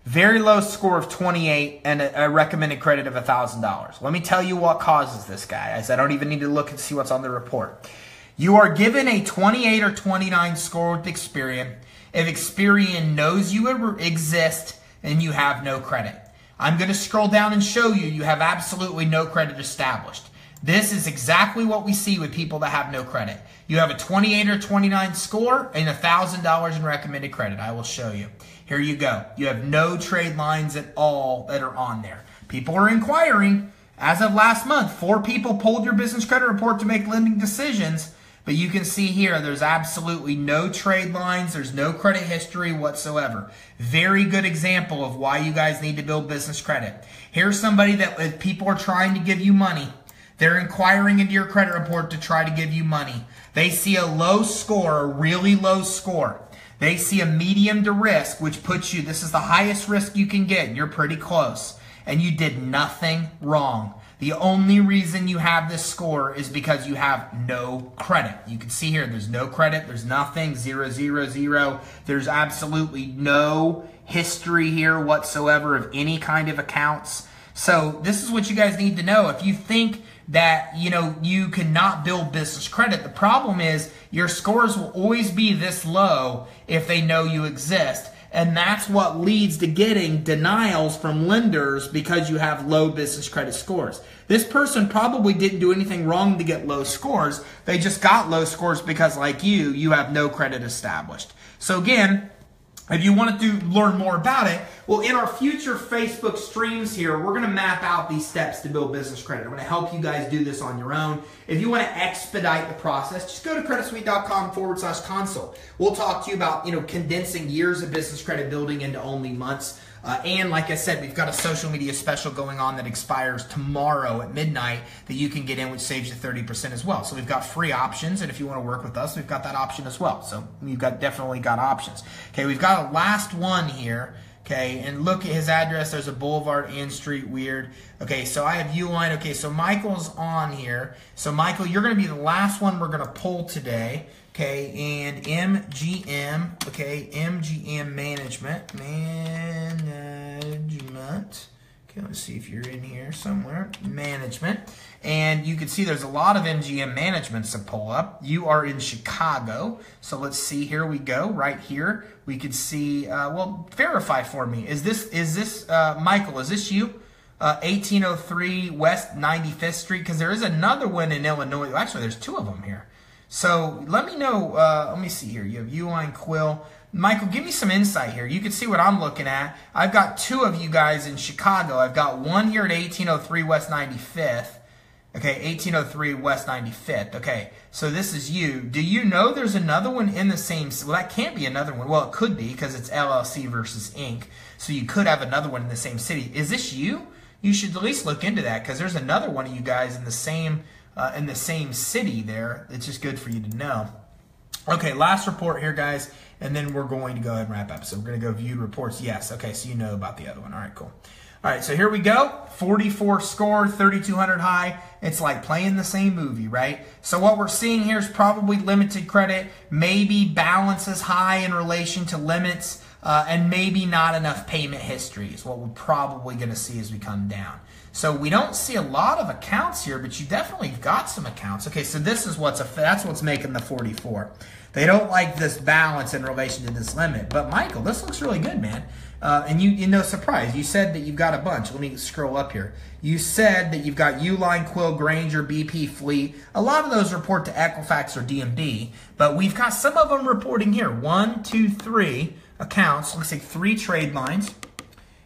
very low score of 28 and a recommended credit of $1,000. Let me tell you what causes this, guys. I don't even need to look and see what's on the report. You are given a 28 or 29 score with Experian if Experian knows you exist and you have no credit. I'm going to scroll down and show you you have absolutely no credit established. This is exactly what we see with people that have no credit. You have a 28 or 29 score and $1,000 in recommended credit. I will show you. Here you go. You have no trade lines at all that are on there. People are inquiring. As of last month, 4 people pulled your business credit report to make lending decisions. But you can see here, there's absolutely no trade lines. There's no credit history whatsoever. Very good example of why you guys need to build business credit. Here's somebody that if people are trying to give you money, they're inquiring into your credit report to try to give you money. They see a low score, a really low score. They see a medium to risk, which puts you, this is the highest risk you can get. You're pretty close. And you did nothing wrong. The only reason you have this score is because you have no credit. You can see here, there's no credit. There's nothing, 0, 0, 0. There's absolutely no history here whatsoever of any kind of accounts. So this is what you guys need to know. If you think that, you know, you cannot build business credit, the problem is your scores will always be this low if they know you exist. And that's what leads to getting denials from lenders because you have low business credit scores. This person probably didn't do anything wrong to get low scores. They just got low scores because, like you have no credit established. So again, if you wanted to learn more about it, well, in our future Facebook streams here, we're going to map out these steps to build business credit. I'm going to help you guys do this on your own. If you want to expedite the process, just go to creditsuite.com/consult. We'll talk to you about, you know, condensing years of business credit building into only months. And like I said, we've got a social media special going on that expires tomorrow at midnight that you can get in, which saves you 30% as well. So we've got free options, and if you want to work with us, we've got that option as well. So you've definitely got options. Okay, we've got a last one here. Okay, and look at his address. There's a boulevard and street. Weird. Okay, so I have Uline. Okay, so Michael's on here. So Michael, you're going to be the last one we're going to pull today. Okay, and MGM. Okay, MGM Management. Okay, let's see if you're in here somewhere. Management. And you can see there's a lot of MGM Managements to pull up. You are in Chicago. So let's see. Here we go. Right here. We could see, well, verify for me. Is this Michael, is this you? 1803 West 95th Street? Because there is another one in Illinois. Actually, there's 2 of them here. So let me know. Let me see here. You have Uline Quill. Michael, give me some insight here. You can see what I'm looking at. I've got 2 of you guys in Chicago. I've got one here at 1803 West 95th. Okay, 1803 West 95th. Okay, so this is you. Do you know there's another one in the same... Well, that can't be another one. Well, it could be because it's LLC versus Inc. So you could have another one in the same city. Is this you? you should at least look into that, because there's another one of you guys in the same city there. It's just good for you to know. Okay, last report here, guys, and then we're going to go ahead and wrap up. So we're going to go viewed reports. Yes, okay, so you know about the other one. All right, cool. All right, so here we go. 44 score, 3,200 high. It's like playing the same movie, right? So what we're seeing here is probably limited credit, maybe balances high in relation to limits, and maybe not enough payment history is what we're probably going to see as we come down. So we don't see a lot of accounts here, but you definitely got some accounts. Okay, so this is that's what's making the 44. They don't like this balance in relation to this limit. But Michael, this looks really good, man. And you no surprise, you said that you've got a bunch. Let me scroll up here. You said that you've got Uline, Quill, Granger, BP, Fleet. A lot of those report to Equifax or DMB, but we've got some of them reporting here. 1, 2, 3 accounts. Looks like 3 trade lines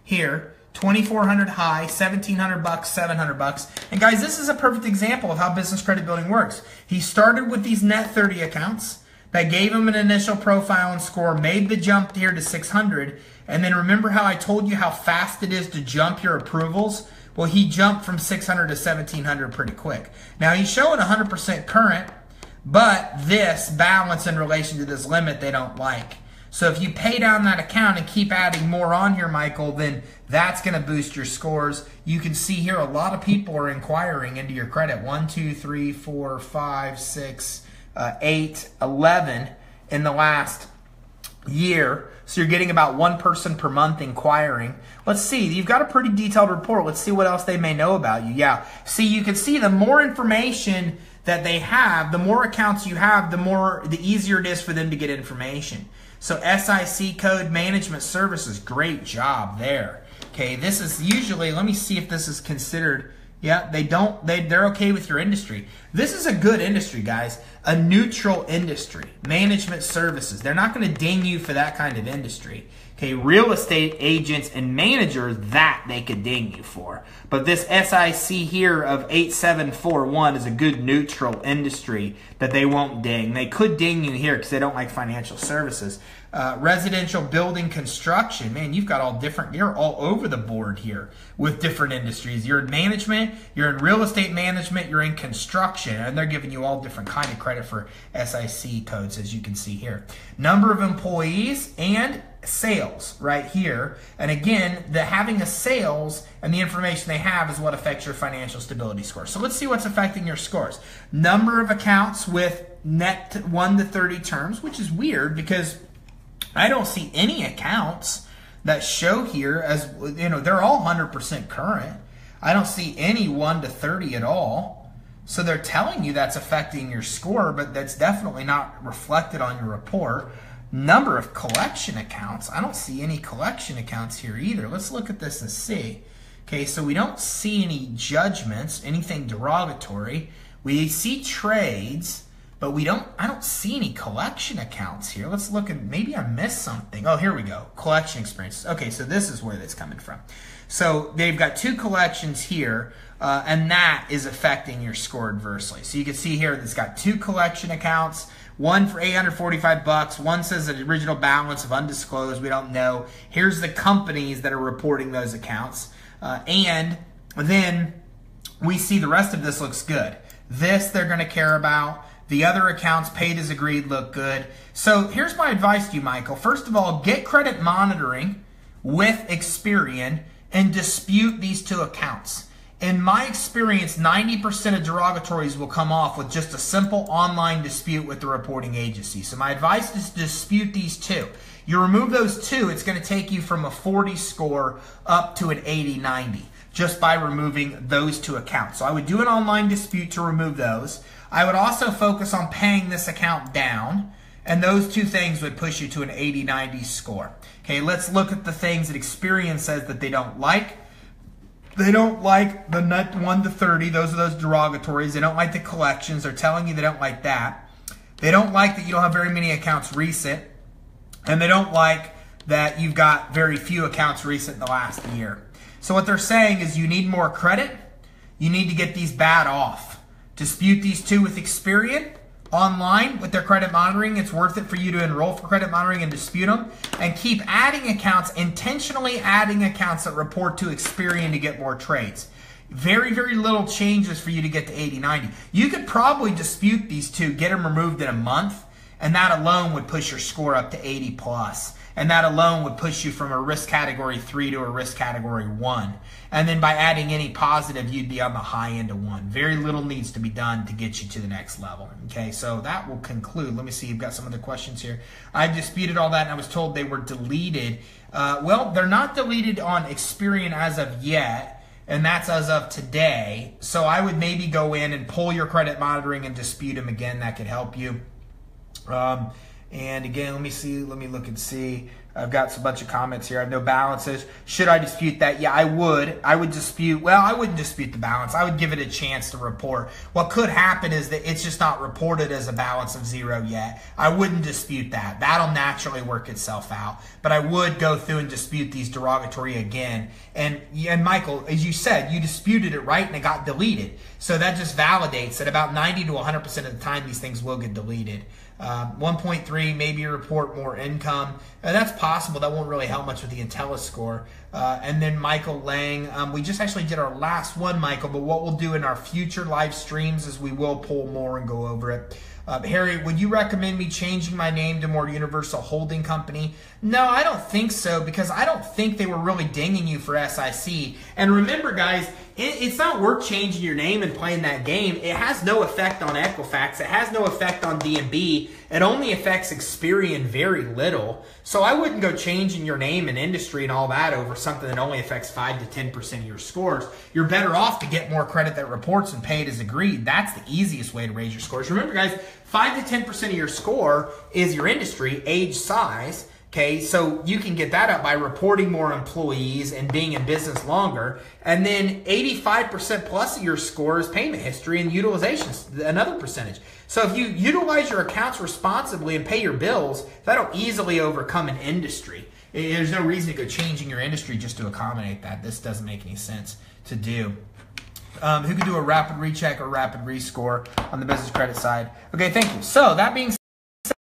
here. 2,400 high, 1,700 bucks, 700 bucks. And guys, this is a perfect example of how business credit building works. He started with these net 30 accounts that gave him an initial profile and score, made the jump here to 600. And then remember how I told you how fast it is to jump your approvals? Well, he jumped from 600 to 1,700 pretty quick. Now, he's showing 100% current, but this balance in relation to this limit they don't like. So if you pay down that account and keep adding more on here, Michael, then that's going to boost your scores. You can see here a lot of people are inquiring into your credit. 1, 2, 3, 4, 5, 6, 8, 11 in the last year. So you're getting about 1 person per month inquiring. Let's see. You've got a pretty detailed report. Let's see what else they may know about you. Yeah. See, you can see the more information that they have, the more accounts you have, the easier it is for them to get information. So SIC code, management services, great job there. Okay, this is usually, let me see if this is considered, yeah, they're okay with your industry. This is a good industry, guys. A neutral industry, management services. They're not going to ding you for that kind of industry. Okay, real estate agents and managers, that they could ding you for. But this SIC here of 8741 is a good neutral industry that they won't ding. They could ding you here because they don't like financial services. Residential building construction, man, you've got all different, you're all over the board here with different industries. You're in management, you're in real estate management, you're in construction, and they're giving you all different kind of credit for SIC codes, as you can see here. Number of employees and sales right here. And again, having a sales and the information they have is what affects your financial stability score. So let's see what's affecting your scores. Number of accounts with net 1 to 30 terms, which is weird because I don't see any accounts that show here as, you know, they're all 100% current. I don't see any 1 to 30 at all. So they're telling you that's affecting your score, but that's definitely not reflected on your report. Number of collection accounts. I don't see any collection accounts here either. Let's look at this and see. Okay, so we don't see any judgments, anything derogatory. We see trades, but I don't see any collection accounts here. Let's look at, maybe I missed something. Oh, here we go. Collection experiences. Okay, so this is where that's coming from. So they've got 2 collections here, and that is affecting your score adversely. So you can see here it's got 2 collection accounts. One for 845 bucks. One says the original balance of undisclosed. We don't know. Here's the companies that are reporting those accounts. And then we see the rest of this looks good. This they're going to care about. The other accounts paid as agreed look good. So here's my advice to you, Michael. First of all, get credit monitoring with Experian and dispute these 2 accounts. In my experience, 90% of derogatories will come off with just a simple online dispute with the reporting agency. So my advice is to dispute these 2. You remove those 2, it's going to take you from a 40 score up to an 80-90 just by removing those 2 accounts. So I would do an online dispute to remove those. I would also focus on paying this account down, and those 2 things would push you to an 80-90 score. Okay, let's look at the things that Experian says that they don't like. They don't like the net 1 to 30. Those are those derogatories. They don't like the collections. They're telling you they don't like that. They don't like that you don't have very many accounts recent. And they don't like that you've got very few accounts recent in the last year. So what they're saying is you need more credit. You need to get these bad off. Dispute these 2 with Experian. online with their credit monitoring. It's worth it for you to enroll for credit monitoring and dispute them. And keep adding accounts, intentionally adding accounts that report to Experian to get more trades. Very, very little changes for you to get to 80, 90. You could probably dispute these two, get them removed in a month, and that alone would push your score up to 80 plus. And that alone would push you from a risk category 3 to a risk category 1. And then by adding any positive, you'd be on the high end of 1. Very little needs to be done to get you to the next level. Okay, so that will conclude. Let me see, you've got some other questions here. I disputed all that and I was told they were deleted. Well, they're not deleted on Experian as of yet, and that's as of today. So I would maybe go in and pull your credit monitoring and dispute them again. That could help you. And again, let me look and see. I've got a bunch of comments here. I have no balances. Should I dispute that? Yeah, I would. I would dispute, well, I wouldn't dispute the balance. I would give it a chance to report. What could happen is that it's just not reported as a balance of 0 yet. I wouldn't dispute that. That'll naturally work itself out. But I would go through and dispute these derogatory again. And Michael, as you said, you disputed it, right? And it got deleted. So that just validates that about 90 to 100% of the time these things will get deleted. 1.3, maybe report more income. That's possible. That won't really help much with the Intellis score. And then Michael Lang, we just actually did our last one, Michael, but what we'll do in our future live streams is we will pull more and go over it. Harry, would you recommend me changing my name to more Universal Holding Company? No, I don't think so, because I don't think they were really dinging you for SIC. And remember, guys, it's not worth changing your name and playing that game. It has no effect on Equifax. It has no effect on D&B. It only affects Experian very little. So I wouldn't go changing your name and industry and all that over something that only affects 5 to 10% of your scores. You're better off to get more credit that reports and pay it as agreed. That's the easiest way to raise your scores. Remember, guys, 5 to 10% of your score is your industry, age, size. Okay, so you can get that up by reporting more employees and being in business longer. And then 85% plus of your score is payment history and utilization, another percentage. So if you utilize your accounts responsibly and pay your bills, that'll easily overcome an industry. There's no reason to go changing your industry just to accommodate that. This doesn't make any sense to do. Who could do a rapid recheck or rapid rescore on the business credit side? Okay, thank you. So that being said,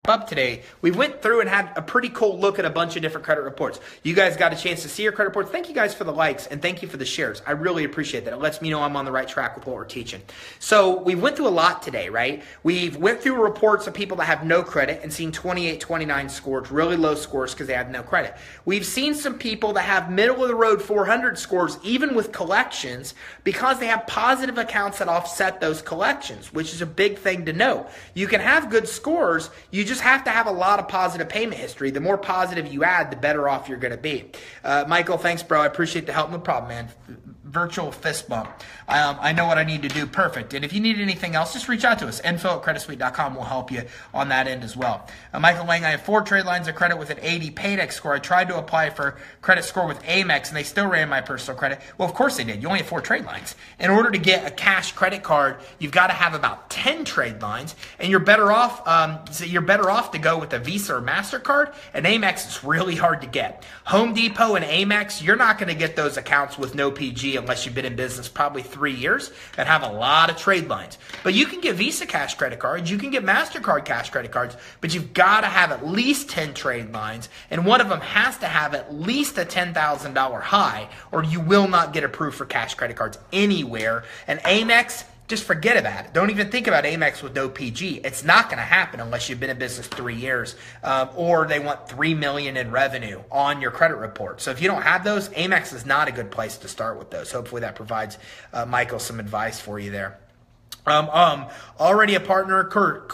up today, we went through and had a pretty cool look at a bunch of different credit reports. You guys got a chance to see your credit reports. Thank you guys for the likes and thank you for the shares. I really appreciate that. It lets me know I'm on the right track with what we're teaching. So we went through a lot today, right? We've went through reports of people that have no credit and seen 28, 29 scores, really low scores because they have no credit. We've seen some people that have middle of the road 400 scores, even with collections, because they have positive accounts that offset those collections, which is a big thing to know. You can have good scores, you just have to have a lot of positive payment history. The more positive you add, the better off you're going to be. Michael, thanks, bro. I appreciate the help. No problem, man. Virtual fist bump. I know what I need to do. Perfect. And if you need anything else, just reach out to us. info@creditsuite.com will help you on that end as well. Michael Lang, I have 4 trade lines of credit with an 80 Paydex score. I tried to apply for credit score with Amex, and they still ran my personal credit. Well, of course they did. You only have 4 trade lines. In order to get a cash credit card, you've got to have about 10 trade lines, and you're better off. To go with a Visa or MasterCard. And Amex is really hard to get. Home Depot and Amex, you're not going to get those accounts with no PG unless you've been in business probably 3 years and have a lot of trade lines. But you can get Visa cash credit cards, you can get MasterCard cash credit cards, but you've got to have at least 10 trade lines, and one of them has to have at least a $10,000 high, or you will not get approved for cash credit cards anywhere. And Amex, just forget about it. Don't even think about Amex with no PG. It's not going to happen unless you've been in business 3 years, or they want $3 million in revenue on your credit report. So if you don't have those, Amex is not a good place to start with those. Hopefully that provides Michael some advice for you there. Already a partner, Kurt,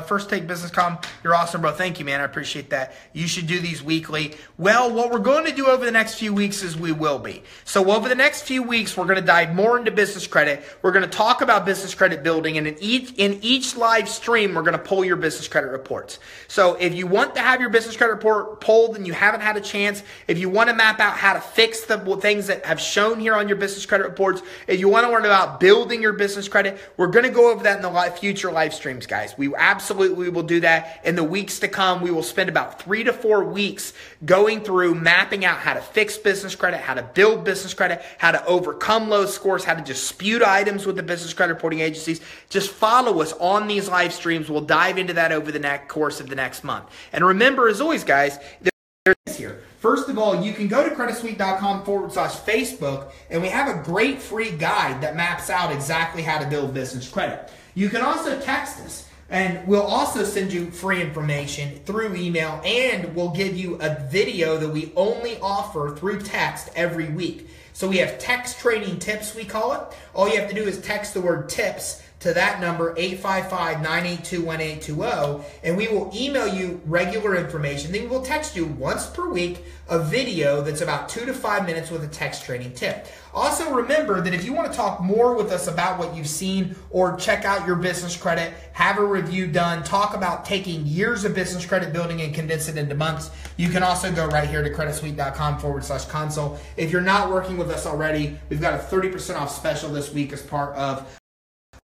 First Take Business.com. You're awesome, bro. Thank you, man. I appreciate that. You should do these weekly. Well, what we're going to do over the next few weeks is we will be. So over the next few weeks, we're going to dive more into business credit. We're going to talk about business credit building, and in each live stream, we're going to pull your business credit reports. So if you want to have your business credit report pulled and you haven't had a chance, if you want to map out how to fix the things that have shown here on your business credit reports, if you want to learn about building your business credit, we're going going to go over that in the future live streams, guys. We absolutely will do that. In the weeks to come, we will spend about 3 to 4 weeks going through mapping out how to fix business credit, how to build business credit, how to overcome low scores, how to dispute items with the business credit reporting agencies. Just follow us on these live streams. We'll dive into that over the course of the next month. And remember, as always, guys, there's here. First of all, you can go to creditsuite.com/Facebook, and we have a great free guide that maps out exactly how to build business credit. You can also text us, and we'll also send you free information through email, and we'll give you a video that we only offer through text every week. So we have text trading tips, we call it. All you have to do is text the word tips to that number, 855-982-1820, and we will email you regular information. Then we will text you once per week a video that's about 2 to 5 minutes with a text trading tip. Also remember that if you want to talk more with us about what you've seen or check out your business credit, have a review done, talk about taking years of business credit building and condense it into months, you can also go right here to creditsuite.com/consult. If you're not working with us already, we've got a 30% off special this week as part of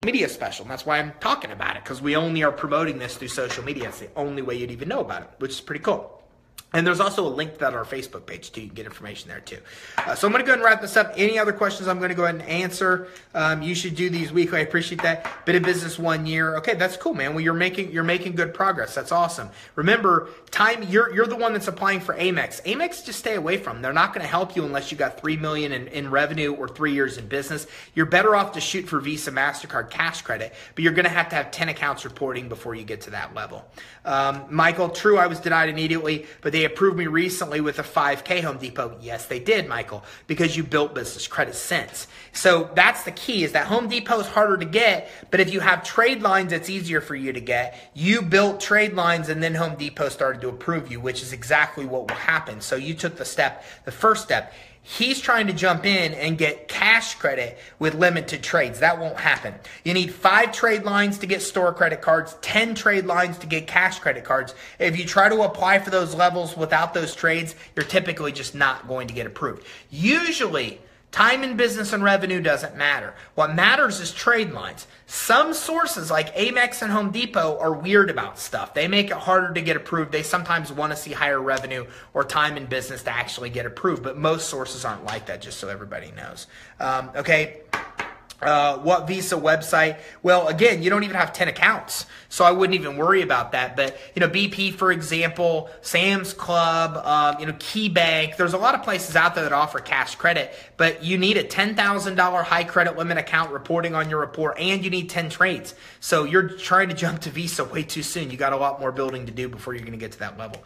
media special, and that's why I'm talking about it, because we only are promoting this through social media. It's the only way you'd even know about it, which is pretty cool. And there's also a link to that on our Facebook page too. You can get information there too. So I'm going to go ahead and wrap this up. Any other questions I'm going to go ahead and answer. You should do these weekly. I appreciate that. Been in business 1 year. Okay, that's cool, man. Well, you're making good progress. That's awesome. Remember, you're the one that's applying for Amex. Amex, just stay away from them. They're not going to help you unless you got $3 million in revenue or 3 years in business. You're better off to shoot for Visa, MasterCard, cash credit, but you're going to have 10 accounts reporting before you get to that level. Michael, true, I was denied immediately, but they approved me recently with a 5K Home Depot. Yes, they did, Michael, because you built business credit since. So that's the key, is that Home Depot is harder to get, but if you have trade lines, it's easier for you to get. You built trade lines and then Home Depot started to approve you, which is exactly what will happen. So you took the first step. He's trying to jump in and get cash credit with limited trades. That won't happen. You need 5 trade lines to get store credit cards, 10 trade lines to get cash credit cards. If you try to apply for those levels without those trades, you're typically just not going to get approved. Usually, time in business and revenue doesn't matter. What matters is trade lines. Some sources like Amex and Home Depot are weird about stuff. They make it harder to get approved. They sometimes want to see higher revenue or time in business to actually get approved, but most sources aren't like that, just so everybody knows. Okay. What Visa website? Well, again, you don't even have 10 accounts, so I wouldn't even worry about that. But, BP, for example, Sam's Club, Key Bank, there's a lot of places out there that offer cash credit, but you need a $10,000 high credit limit account reporting on your report, and you need 10 trades. So you're trying to jump to Visa way too soon. You got a lot more building to do before you're going to get to that level.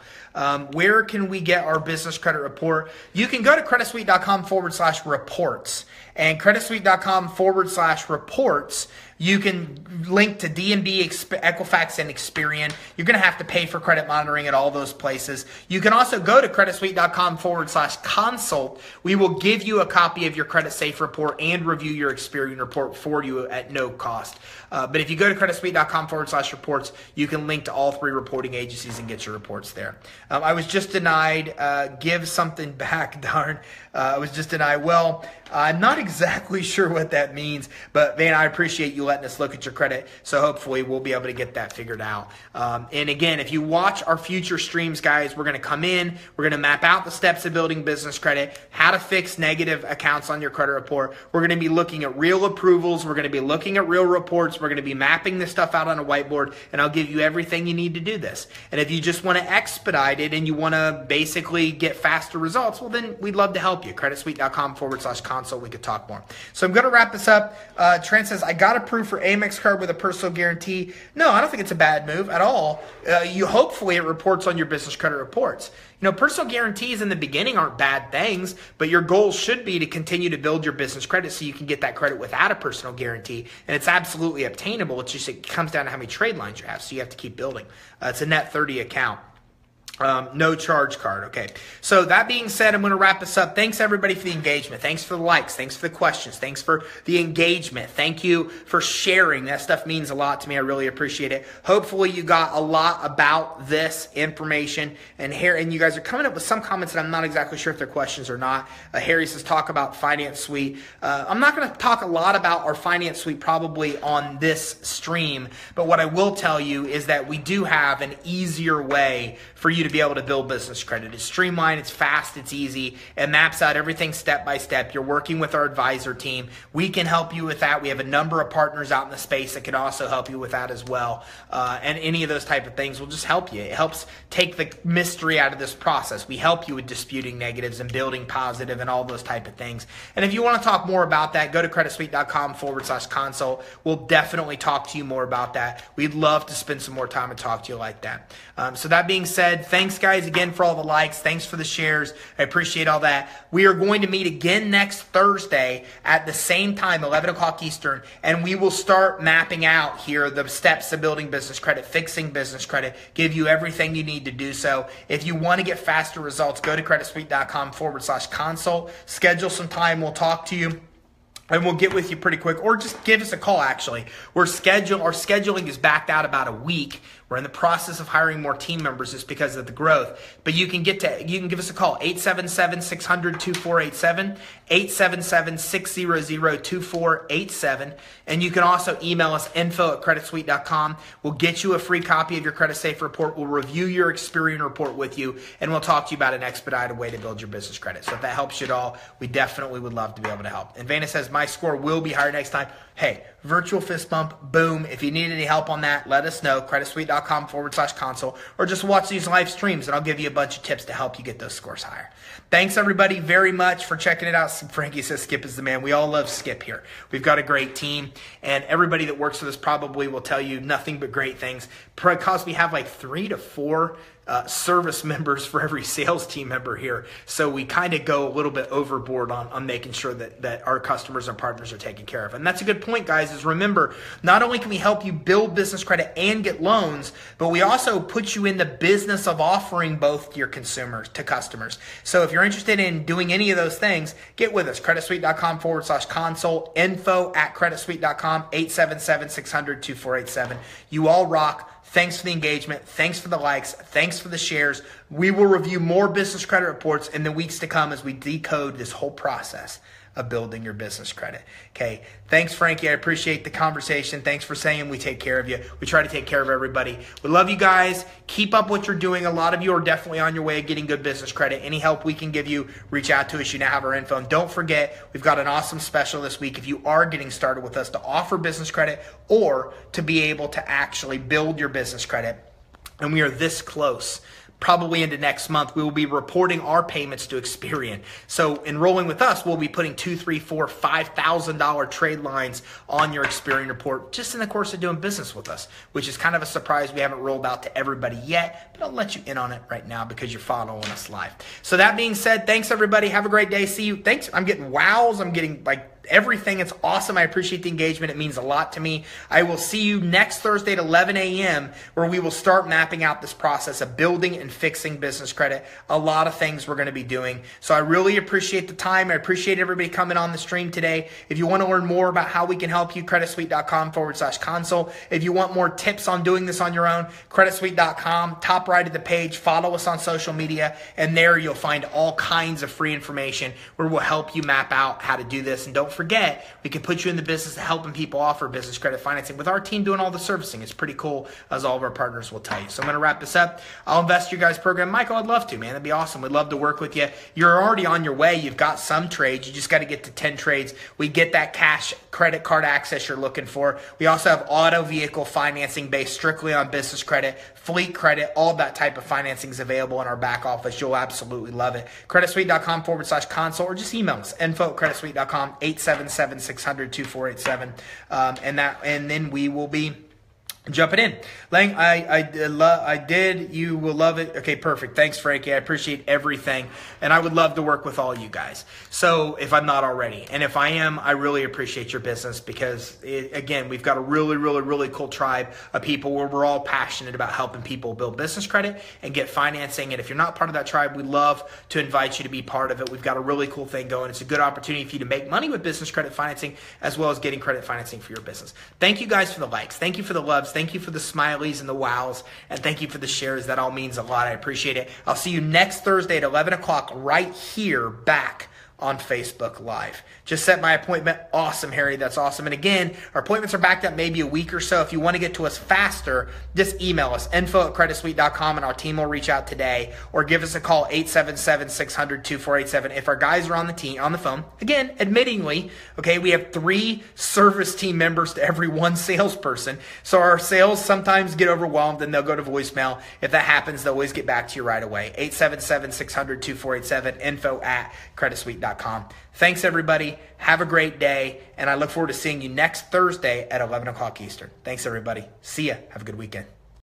Where can we get our business credit report? You can go to creditsuite.com/reports. And creditsuite.com/reports, you can link to D&B, Equifax, and Experian. You're going to have to pay for credit monitoring at all those places. You can also go to creditsuite.com/consult. We will give you a copy of your credit safe report and review your Experian report for you at no cost. But if you go to creditsuite.com/reports, you can link to all 3 reporting agencies and get your reports there. I was just denied. Give something back, darn. I was just denied. Well, I'm not exactly sure what that means, but man, I appreciate you letting us look at your credit. So hopefully we'll be able to get that figured out. And again, if you watch our future streams, guys, we're going to come in, we're going to map out the steps of building business credit, how to fix negative accounts on your credit report. We're going to be looking at real approvals. We're going to be looking at real reports. We're going to be mapping this stuff out on a whiteboard, and I'll give you everything you need to do this. And if you just want to expedite it and you want to basically get faster results, well, then we'd love to help you. creditsuite.com/consult. We could talk more. So I'm going to wrap this up. Trent says, I got approved for Amex card with a personal guarantee. No, I don't think it's a bad move at all. Hopefully it reports on your business credit reports. Personal guarantees in the beginning aren't bad things, but your goal should be to continue to build your business credit so you can get that credit without a personal guarantee. And it's absolutely obtainable. It's just, it comes down to how many trade lines you have. So you have to keep building. It's a net 30 account. No charge card. Okay. So that being said, I'm going to wrap this up. Thanks everybody for the engagement. Thanks for the likes. Thanks for the questions. Thanks for the engagement. Thank you for sharing. That stuff means a lot to me. I really appreciate it. Hopefully you got a lot about this information and you guys are coming up with some comments that I'm not exactly sure if they're questions or not. Harry says, talk about Finance Suite. I'm not going to talk a lot about our Finance Suite probably on this stream, but what I will tell you is that we do have an easier way for you to be able to build business credit. It's streamlined, it's fast, it's easy. It maps out everything step by step. You're working with our advisor team. We can help you with that. We have a number of partners out in the space that can also help you with that as well. And any of those type of things will just help you. It helps take the mystery out of this process. We help you with disputing negatives and building positive and all those type of things. And if you want to talk more about that, go to creditsuite.com/consult. We'll definitely talk to you more about that. We'd love to spend some more time and talk to you like that. So that being said, thanks guys again for all the likes. Thanks for the shares. I appreciate all that. We are going to meet again next Thursday at the same time, 11 o'clock Eastern, and we will start mapping out here the steps of building business credit, fixing business credit, give you everything you need to do so. If you want to get faster results, go to creditsuite.com/consult. Schedule some time. We'll talk to you. And we'll get with you pretty quick, or just give us a call, actually. Our scheduling is backed out about a week. We're in the process of hiring more team members just because of the growth. But you can give us a call, 877-600-2487, 877-600-2487. And you can also email us, info@creditsuite.com. We'll get you a free copy of your Credit Safe report. We'll review your Experian report with you, and we'll talk to you about an expedited way to build your business credit. So if that helps you at all, we definitely would love to be able to help. And Vanna says, my score will be higher next time. Hey, virtual fist bump, boom. If you need any help on that, let us know, creditsuite.com/consult, or just watch these live streams and I'll give you a bunch of tips to help you get those scores higher. Thanks everybody very much for checking it out. Frankie says Skip is the man. We all love Skip here. We've got a great team, and everybody that works with us probably will tell you nothing but great things, because we have like 3 to 4 service members for every sales team member here. So we kind of go a little bit overboard on making sure that our customers and partners are taken care of. And that's a good point, guys, is remember, not only can we help you build business credit and get loans, but we also put you in the business of offering both to your consumers, to customers. So if you're interested in doing any of those things, get with us, creditsuite.com/consult, info@creditsuite.com, 877-600-2487. You all rock. Thanks for the engagement. Thanks for the likes. Thanks for the shares. We will review more business credit reports in the weeks to come as we decode this whole process of building your business credit. Okay. Thanks, Frankie. I appreciate the conversation. Thanks for saying we take care of you. We try to take care of everybody. We love you guys. Keep up what you're doing. A lot of you are definitely on your way of getting good business credit. Any help we can give you, reach out to us. You now have our info. And don't forget, we've got an awesome special this week if you are getting started with us to offer business credit or to be able to actually build your business credit. And we are this close. Probably into next month, we will be reporting our payments to Experian. So enrolling with us, we'll be putting $2,000, $3,000, $4,000, $5,000 trade lines on your Experian report just in the course of doing business with us, which is kind of a surprise we haven't rolled out to everybody yet, but I'll let you in on it right now because you're following us live. So that being said, thanks everybody. Have a great day. See you. Thanks. I'm getting wows. I'm getting like everything. It's awesome. I appreciate the engagement. It means a lot to me. I will see you next Thursday at 11 a.m. where we will start mapping out this process of building and fixing business credit. A lot of things we're going to be doing. So I really appreciate the time. I appreciate everybody coming on the stream today. If you want to learn more about how we can help you, creditsuite.com/consult. If you want more tips on doing this on your own, creditsuite.com, top right of the page. Follow us on social media, and there you'll find all kinds of free information where we'll help you map out how to do this. And don't forget, we can put you in the business of helping people offer business credit financing with our team doing all the servicing. It's pretty cool, as all of our partners will tell you. So I'm going to wrap this up. I'll invest your guys' program. Michael, I'd love to, man. That'd be awesome. We'd love to work with you. You're already on your way. You've got some trades. You just got to get to 10 trades. We get that cash credit card access you're looking for. We also have auto vehicle financing based strictly on business credit, fleet credit, all that type of financing is available in our back office. You'll absolutely love it. creditsuite.com/consult, or just email us, info@creditsuite.com, 877-600-2487. And then we will be Jump it in. Lang, I did. You will love it. Okay, perfect. Thanks, Frankie. I appreciate everything. And I would love to work with all you guys. So if I'm not already, and if I am, I really appreciate your business because, again, we've got a really cool tribe of people where we're all passionate about helping people build business credit and get financing. And if you're not part of that tribe, we'd love to invite you to be part of it. We've got a really cool thing going. It's a good opportunity for you to make money with business credit financing as well as getting credit financing for your business. Thank you guys for the likes. Thank you for the loves. Thank you for the smileys and the wows. And thank you for the shares. That all means a lot. I appreciate it. I'll see you next Thursday at 11 o'clock right here back on Facebook Live. Just set my appointment. Awesome, Harry. That's awesome. And again, our appointments are backed up maybe a week or so. If you want to get to us faster, just email us, info@creditsuite.com, and our team will reach out today, or give us a call, 877-600-2487. If our guys are on the phone, again, admittingly, okay, we have 3 service team members to every 1 salesperson. So our sales sometimes get overwhelmed and they'll go to voicemail. If that happens, they'll always get back to you right away. 877-600-2487, info@creditsuite.com. Thanks, everybody. Have a great day. And I look forward to seeing you next Thursday at 11 o'clock Eastern. Thanks, everybody. See ya. Have a good weekend.